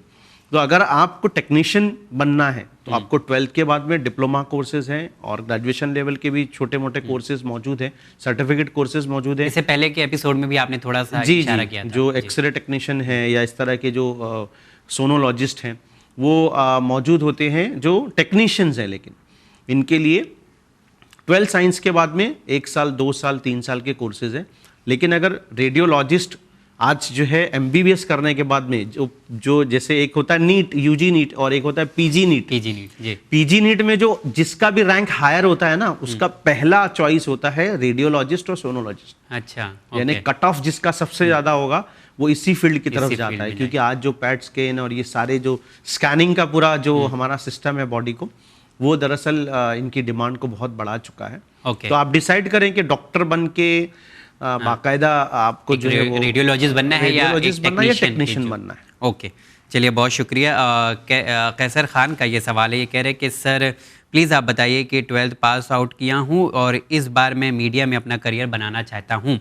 तो अगर आपको टेक्नीशियन बनना है तो आपको 12th के बाद में डिप्लोमा कोर्सेज हैं और ग्रेजुएशन लेवल के भी छोटे मोटे कोर्सेज मौजूद हैं, सर्टिफिकेट कोर्सेज मौजूद हैं। इससे पहले के एपिसोड में भी आपने थोड़ा सा इशारा किया था। जो एक्सरे टेक्नीशियन है या इस तरह के जो सोनोलॉजिस्ट हैं वो मौजूद होते हैं, जो टेक्नीशियंस हैं। लेकिन इनके लिए 12 साइंस के बाद में 1 साल, 2 साल, 3 साल के कोर्सेज हैं। लेकिन अगर रेडियोलॉजिस्ट आज जो है MBBS करने के बाद में जो जैसे एक होता है नीट, UG नीट, और एक होता है PG नीट। PG नीट में जो जिसका भी रैंक हायर होता है ना, उसका पहला चॉइस होता है रेडियोलॉजिस्ट और सोनोलॉजिस्ट। अच्छा, यानी कट ऑफ जिसका सबसे ज्यादा होगा वो इसी फील्ड की तरफ जाता है, क्योंकि आज जो पैट स्कैन और ये सारे जो स्कैनिंग का पूरा जो हमारा सिस्टम है बॉडी को, वो दरअसल इनकी डिमांड को बहुत बढ़ा चुका है। तो आप डिसाइड करें कि डॉक्टर बन के बाकायदा आपको जो है वो रेडियोलॉजिस्ट बनना है या टेक्नीशियन बनना है। ओके, चलिए, बहुत शुक्रिया। कैसर खान का ये सवाल है। ये कह रहे हैं कि सर प्लीज़ आप बताइए कि 12th पास आउट किया हूँ और इस बार मैं मीडिया में अपना करियर बनाना चाहता हूँ।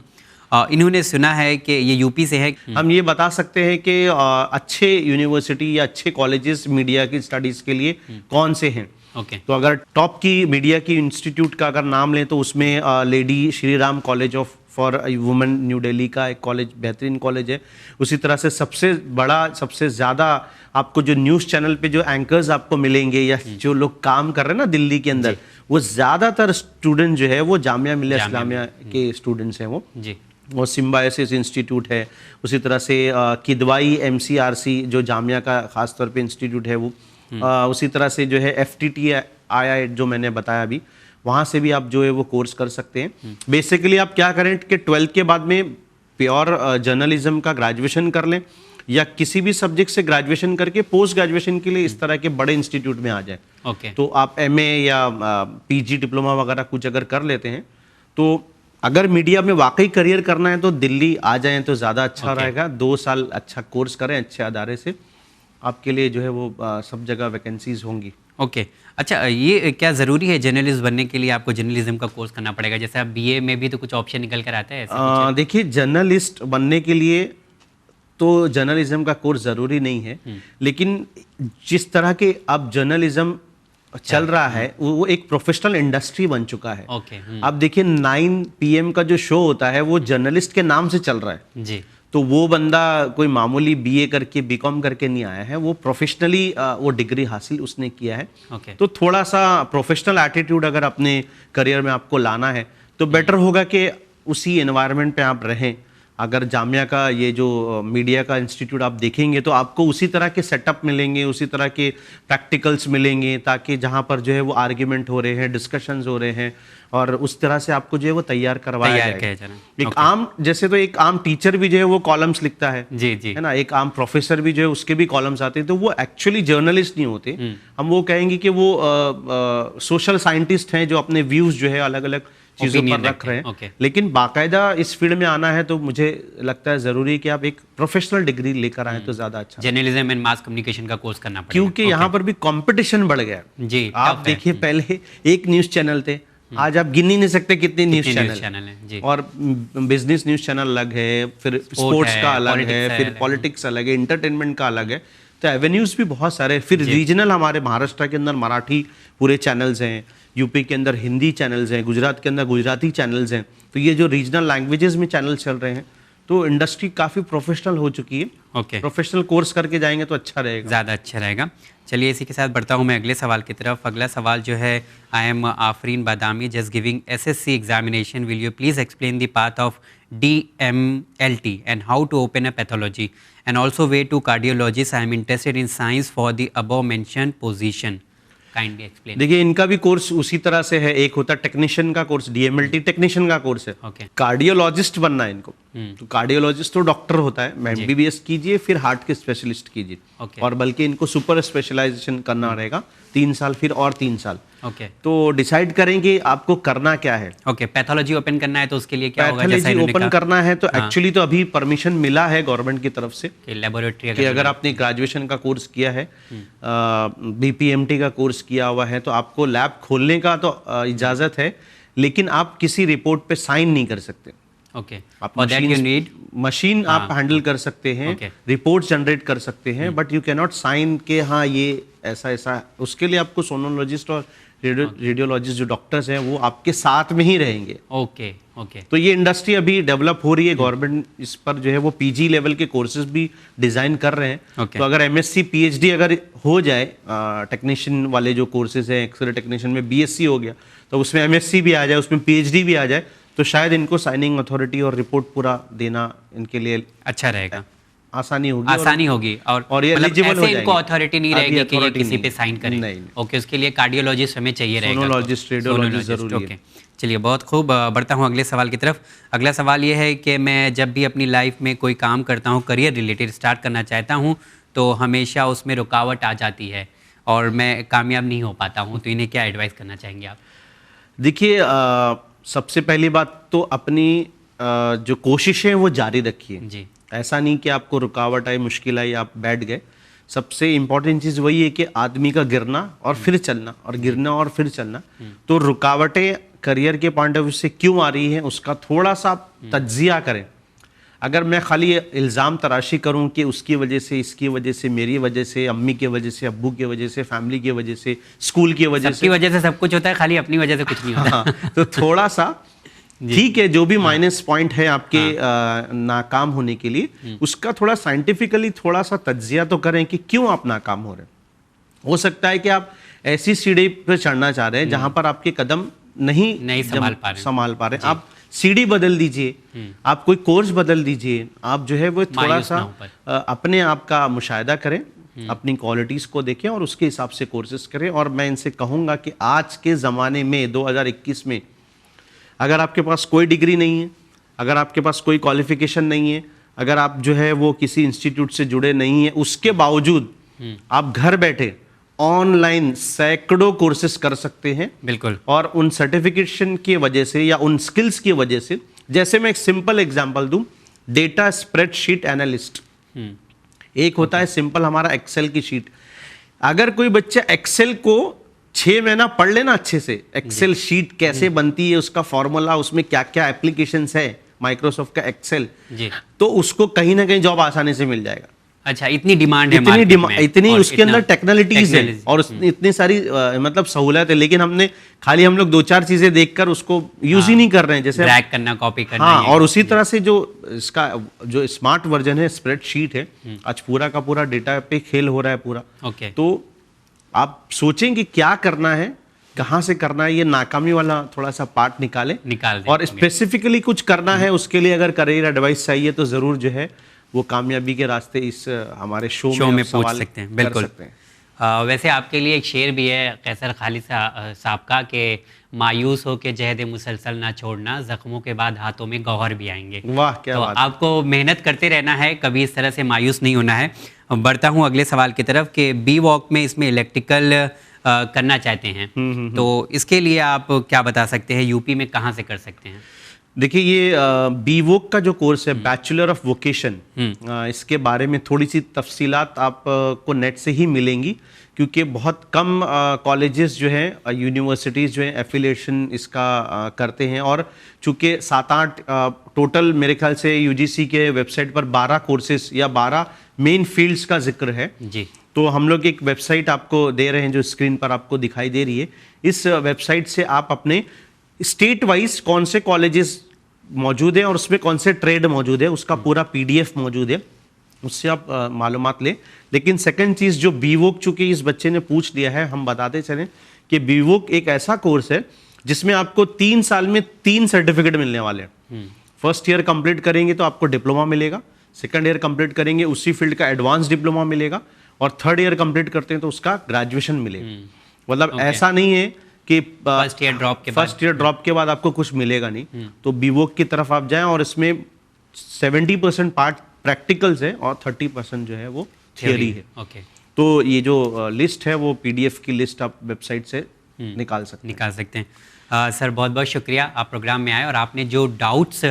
इन्होंने सुना है कि ये यूपी से है। हम ये बता सकते हैं कि अच्छे यूनिवर्सिटी या अच्छे कॉलेजेस मीडिया की स्टडीज़ के लिए कौन से हैं। तो अगर टॉप की मीडिया की इंस्टीट्यूट का अगर नाम लें तो उसमें lady Shri Ram college of for women new Delhi का एक कॉलेज बेहतरीन कॉलेज है। उसी तरह से सबसे बड़ा सबसे ज़्यादा आपको जो न्यूज़ चैनल पे जो एंकर्स आपको मिलेंगे या जो लोग काम कर रहे हैं ना दिल्ली के अंदर, वो ज़्यादातर स्टूडेंट जो है वो जामिया मिलिया इस्लामिया के स्टूडेंट्स हैं वो सिम्बायोसिस इंस्टीट्यूट है। उसी तरह से किदवाई MCRC जो जामिया का ख़ास तौर पे इंस्टीट्यूट है वो, उसी तरह से जो है FTTII जो मैंने बताया अभी, वहाँ से भी आप जो है वो कोर्स कर सकते हैं। बेसिकली आप क्या करें कि 12th के बाद में प्योर जर्नलिज्म का ग्रेजुएशन कर लें या किसी भी सब्जेक्ट से ग्रेजुएशन करके पोस्ट ग्रेजुएशन के लिए इस तरह के बड़े इंस्टीट्यूट में आ जाए। तो आप MA या PG डिप्लोमा वगैरह कुछ अगर कर लेते हैं, तो अगर मीडिया में वाकई करियर करना है तो दिल्ली आ जाएं तो ज़्यादा अच्छा रहेगा। 2 साल अच्छा कोर्स करें अच्छे अदारे से, आपके लिए जो है वो सब जगह वैकेंसीज होंगी। अच्छा, ये क्या ज़रूरी है जर्नलिस्ट बनने के लिए आपको जर्नलिज्म का कोर्स करना पड़ेगा? जैसे आप BA में भी तो कुछ ऑप्शन निकल कर आता है। देखिए, जर्नलिस्ट बनने के लिए तो जर्नलिज्म का कोर्स ज़रूरी नहीं है, लेकिन जिस तरह के अब जर्नलिज्म चल रहा है वो एक प्रोफेशनल इंडस्ट्री बन चुका है। अब देखिए 9 PM का जो शो होता है वो जर्नलिस्ट के नाम से चल रहा है जी। तो वो बंदा कोई मामूली BA करके BCom करके नहीं आया है, वो प्रोफेशनली वो डिग्री हासिल उसने किया है। तो थोड़ा सा प्रोफेशनल एटीट्यूड अगर अपने करियर में आपको लाना है तो बेटर होगा कि उसी एनवायरनमेंट पे आप रहें। अगर जामिया का ये जो मीडिया का इंस्टीट्यूट आप देखेंगे तो आपको उसी तरह के सेटअप मिलेंगे, उसी तरह के प्रैक्टिकल्स मिलेंगे, ताकि जहाँ पर जो है वो आर्ग्यूमेंट हो रहे हैं, डिस्कशंस हो रहे हैं, और उस तरह से आपको जो है वो तैयार करवाया जाएगा। एक आम जैसे तो एक आम टीचर भी जो है वो कॉलम्स लिखता है है ना, एक आम प्रोफेसर भी जो है उसके भी कॉलम्स आते हैं, तो वो एक्चुअली जर्नलिस्ट नहीं होते। हम वो कहेंगे कि वो सोशल साइंटिस्ट हैं जो अपने व्यूज जो है अलग अलग चीजों पर रख रहे हैं। लेकिन बाकायदा इस फील्ड में आना है तो मुझे लगता है जरूरी है कि आप एक प्रोफेशनल डिग्री लेकर आए तो ज्यादा अच्छा। जर्नलिज्म एंड मास कम्युनिकेशन का कोर्स करना पड़ेगा, क्योंकि यहाँ पर भी कंपटीशन बढ़ गया जी। आप देखिए पहले एक न्यूज चैनल थे, आज आप गिन ही नहीं सकते कितने न्यूज चैनल हैं। और बिजनेस न्यूज चैनल अलग है, फिर स्पोर्ट्स का अलग है, फिर पॉलिटिक्स अलग है, इंटरटेनमेंट का अलग है, तो एवेन्यूज भी बहुत सारे। फिर रीजनल हमारे महाराष्ट्र के अंदर मराठी पूरे चैनल्स हैं, यूपी के अंदर हिंदी चैनल्स हैं, गुजरात के अंदर गुजराती चैनल्स हैं। तो ये जो रीजनल लैंग्वेजेस में चैनल चल रहे हैं, तो इंडस्ट्री काफ़ी प्रोफेशनल हो चुकी है। प्रोफेशनल कोर्स करके जाएंगे तो अच्छा रहेगा, ज़्यादा अच्छा रहेगा। चलिए इसी के साथ बढ़ता हूँ मैं अगले सवाल की तरफ। अगला सवाल जो है, I am Afreen Badami, just giving SSC examination, will you please explain the path of DMLT and how to open a pathology and also way to cardiologist, I am interested in science for the above mention position, kindly explain. देखिए, इनका भी course उसी तरह से है। एक होता है टेक्नीशियन का कोर्स, DMLT टेक्नीशियन का कोर्स है। कार्डियोलॉजिस्ट बनना है इनको, तो कार्डियोलॉजिस्ट तो डॉक्टर होता है, MBBS कीजिए, फिर हार्ट के स्पेशलिस्ट कीजिए, और बल्कि इनको सुपर स्पेशलाइजेशन करना रहेगा 3 साल, फिर और 3 साल। तो डिसाइड करें कि आपको करना क्या है। पैथोलॉजी ओपन करना है तो उसके लिए क्या होगा? पैथोलॉजी ओपन करना है तो एक्चुअली तो अभी परमिशन मिला है गवर्नमेंट की तरफ से लेबोरेटरी कि अगर आपने ग्रेजुएशन का कोर्स किया है, BPMT का कोर्स किया हुआ है, तो आपको लैब खोलने का तो इजाजत है, लेकिन आप किसी रिपोर्ट पे साइन नहीं कर सकते। आप मशीन आप हैंडल कर सकते हैं, रिपोर्ट जनरेट कर सकते हैं, but you can not sign के हाँ ये ऐसा ऐसा। उसके लिए आपको सोनोलॉजिस्ट और रेडियोलॉजिस्ट जो डॉक्टर्स हैं वो आपके साथ में ही रहेंगे। तो ये इंडस्ट्री अभी डेवलप हो रही है। गवर्नमेंट इस पर जो है वो PG लेवल के कोर्सेज भी डिजाइन कर रहे हैं। तो अगर MSc PhD अगर हो जाए, टेक्नीशियन वाले जो कोर्सेज हैं, एक्सरे टेक्नीशियन में BSc हो गया, तो उसमें MSc भी आ जाए, उसमें PhD भी आ जाए, तो शायद इनको साइनिंग अथॉरिटी और रिपोर्ट पूरा देना इनके लिए अच्छा रहेगा, आसानी होगी और ये एलिजिबल हो इनको अथॉरिटी नहीं रहेगी कि ये किसी पे साइन करें। उसके लिए कार्डियोलॉजिस्ट हमें चाहिए रहेगा, सोनोलॉजिस्ट, रेडियोलॉजिस्ट जरूरी है। चलिए बहुत खूब, बढ़ता हूँ अगले सवाल की तरफ। अगला सवाल ये है कि मैं जब भी अपनी लाइफ में कोई काम करता हूँ, करियर रिलेटेड स्टार्ट करना चाहता हूँ, तो हमेशा उसमें रुकावट आ जाती है और मैं कामयाब नहीं हो पाता हूँ, तो इन्हें क्या एडवाइस करना चाहेंगे आप? देखिए, सबसे पहली बात तो अपनी जो कोशिशें वो जारी रखिए जी। ऐसा नहीं कि आपको रुकावट आई, मुश्किल आई, आप बैठ गए। सबसे इम्पोर्टेंट चीज़ वही है कि आदमी का गिरना और फिर चलना, और गिरना और फिर चलना। तो रुकावटें करियर के पॉइंट ऑफ व्यू से क्यों आ रही हैं, उसका थोड़ा सा तज्जिया करें। अगर मैं खाली इल्ज़ाम तराशी करूं कि उसकी वजह से, इसकी वजह से, मेरी वजह से, अम्मी की वजह से, अब्बू की वजह से, फैमिली की वजह से, स्कूल की वजह से, सब कुछ होता है, खाली अपनी वजह से कुछ नहीं होता। तो थोड़ा सा ठीक है, जो भी माइनस पॉइंट है आपके नाकाम होने के लिए, उसका थोड़ा साइंटिफिकली थोड़ा सा तज्जिया तो करें कि क्यों आप नाकाम हो रहे हैं। हो सकता है कि आप ऐसी सीढ़ी पर चढ़ना चाह रहे हैं जहां पर आपके कदम नहीं संभाल पा रहे, आप सीढ़ी बदल दीजिए, आप कोई कोर्स बदल दीजिए, आप जो है वो थोड़ा सा अपने आप का मुशाहिदा करें, अपनी क्वालिटीज को देखें और उसके हिसाब से कोर्सेज करें। और मैं इनसे कहूँगा कि आज के ज़माने में 2021 में अगर आपके पास कोई डिग्री नहीं है, अगर आपके पास कोई क्वालिफिकेशन नहीं है, अगर आप जो है वो किसी इंस्टीट्यूट से जुड़े नहीं है, उसके बावजूद आप घर बैठे ऑनलाइन सैकड़ों कोर्सेज कर सकते हैं। बिल्कुल। और उन सर्टिफिकेशन की वजह से या उन स्किल्स की वजह से, जैसे मैं एक सिंपल एग्जांपल दूं, डेटा स्प्रेडशीट एनालिस्ट, एक होता है सिंपल हमारा एक्सेल की शीट। अगर कोई बच्चा एक्सेल को 6 महीना पढ़ लेना अच्छे से, एक्सेल शीट कैसे बनती है, उसका फॉर्मूला, उसमें क्या क्या एप्लीकेशंस है माइक्रोसॉफ्ट का एक्सेल, तो उसको कहीं ना कहीं जॉब आसानी से मिल जाएगा। अच्छा, इतनी डिमांड है, इतनी उसके अंदर टेक्नोलॉजीज है और इतनी सारी मतलब सहूलत है, लेकिन हम लोग 2-4 चीजें देखकर उसको यूज ही नहीं कर रहे हैं, जैसे ड्रैग करना, कॉपी करना। हाँ, और उसी तरह से इसका जो स्मार्ट वर्जन है, स्प्रेडशीट है, आज पूरा का पूरा डेटा पे खेल हो रहा है पूरा। तो आप सोचें कि क्या करना है, कहाँ से करना है, ये नाकामी वाला थोड़ा सा पार्ट निकाल दें और स्पेसिफिकली कुछ करना है, उसके लिए अगर करियर एडवाइस चाहिए तो जरूर जो है वो कामयाबी के रास्ते इस हमारे शो में पूछ सकते हैं। बिल्कुल। वैसे आपके लिए एक शेर भी है कैसर खालिद साहब का कि मायूस हो के जहद मुसलसल ना छोड़ना, जख्मों के बाद हाथों में गौहर भी आएंगे। वाह, क्या बात। आपको मेहनत करते रहना है, कभी इस तरह से मायूस नहीं होना है। बढ़ता हूँ अगले सवाल की तरफ कि बी वॉक में इसमें इलेक्ट्रिकल करना चाहते हैं, तो इसके लिए आप क्या बता सकते हैं, यूपी में कहाँ से कर सकते हैं? देखिए, ये बीवोक का जो कोर्स है, बैचलर ऑफ वोकेशन, इसके बारे में थोड़ी सी तफसीलात आपको नेट से ही मिलेंगी, क्योंकि बहुत कम कॉलेजेस जो हैं, यूनिवर्सिटीज़ जो हैं एफिलिएशन इसका करते हैं। और चूँकि 7-8 टोटल मेरे ख्याल से यूजीसी के वेबसाइट पर 12 कोर्सेज या 12 मेन फील्ड्स का जिक्र है जी। तो हम लोग एक वेबसाइट आपको दे रहे हैं जो स्क्रीन पर आपको दिखाई दे रही है। इस वेबसाइट से आप अपने स्टेट वाइज कौन से कॉलेजेस मौजूद हैं और उसमें कौन से ट्रेड मौजूद है, उसका पूरा पीडीएफ मौजूद है, उससे आप मालूमात लें। लेकिन सेकंड चीज़, जो बीवोक, चूँकि इस बच्चे ने पूछ लिया है, हम बताते चलें कि बीवोक एक ऐसा कोर्स है जिसमें आपको 3 साल में 3 सर्टिफिकेट मिलने वाले हैं। फर्स्ट ईयर कंप्लीट करेंगे तो आपको डिप्लोमा मिलेगा, सेकंड ईयर कंप्लीट करेंगे उसी फील्ड का एडवांस डिप्लोमा मिलेगा, और थर्ड ईयर कंप्लीट करते हैं तो उसका ग्रेजुएशन मिलेगा। मतलब ऐसा नहीं है कि फर्स्ट ईयर ड्रॉप के बाद आपको कुछ मिलेगा नहीं। तो बीवोक की तरफ आप जाएं और इसमें 70% पार्ट प्रैक्टिकल्स है और 30% जो है वो थियरी है। तो ये जो लिस्ट है वो पीडीएफ की लिस्ट आप वेबसाइट से निकाल सकते हैं। सर बहुत बहुत शुक्रिया, आप प्रोग्राम में आए और आपने जो डाउट्स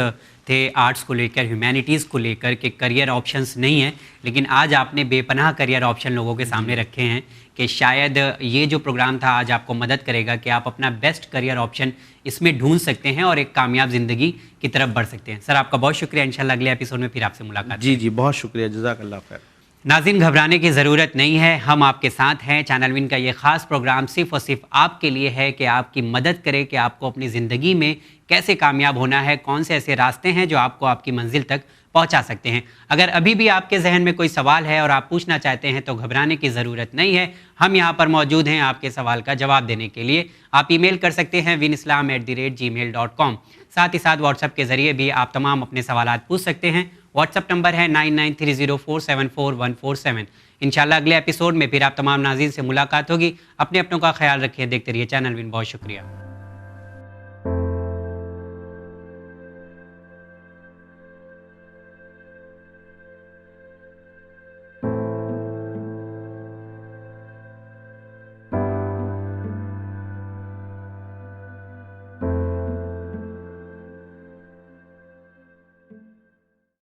थे आर्ट्स को लेकर, ह्यूमैनिटीज़ को लेकर के करियर ऑप्शंस नहीं हैं, लेकिन आज आपने बेपनाह करियर ऑप्शन लोगों के सामने रखे हैं कि शायद ये जो प्रोग्राम था आज आपको मदद करेगा कि आप अपना बेस्ट करियर ऑप्शन इसमें ढूंढ सकते हैं और एक कामयाब ज़िंदगी की तरफ बढ़ सकते हैं। सर आपका बहुत शुक्रिया, इंशाल्लाह अगले एपिसोड में फिर आपसे मुलाकात। जी, बहुत शुक्रिया, जज़ाकल्लाह खैर। नाज़रीन, घबराने की ज़रूरत नहीं है, हम आपके साथ हैं। चैनल विन का ये ख़ास प्रोग्राम सिर्फ़ और सिर्फ आपके लिए है कि आपकी मदद करे कि आपको अपनी ज़िंदगी में कैसे कामयाब होना है, कौन से ऐसे रास्ते हैं जो आपको आपकी मंजिल तक पहुंचा सकते हैं। अगर अभी भी आपके जहन में कोई सवाल है और आप पूछना चाहते हैं तो घबराने की ज़रूरत नहीं है, हम यहाँ पर मौजूद हैं आपके सवाल का जवाब देने के लिए। आप ईमेल कर सकते हैं winislam@gmail.com। साथ ही साथ व्हाट्सएप के ज़रिए भी आप तमाम अपने सवालात पूछ सकते हैं। व्हाट्सएप नंबर है 9930474147। इंशाल्लाह अगले एपिसोड में फिर आप तमाम नाज़रीन से मुलाकात होगी। अपने अपनों का ख्याल रखिए, देखते रहिए चैनल विन। बहुत शुक्रिया।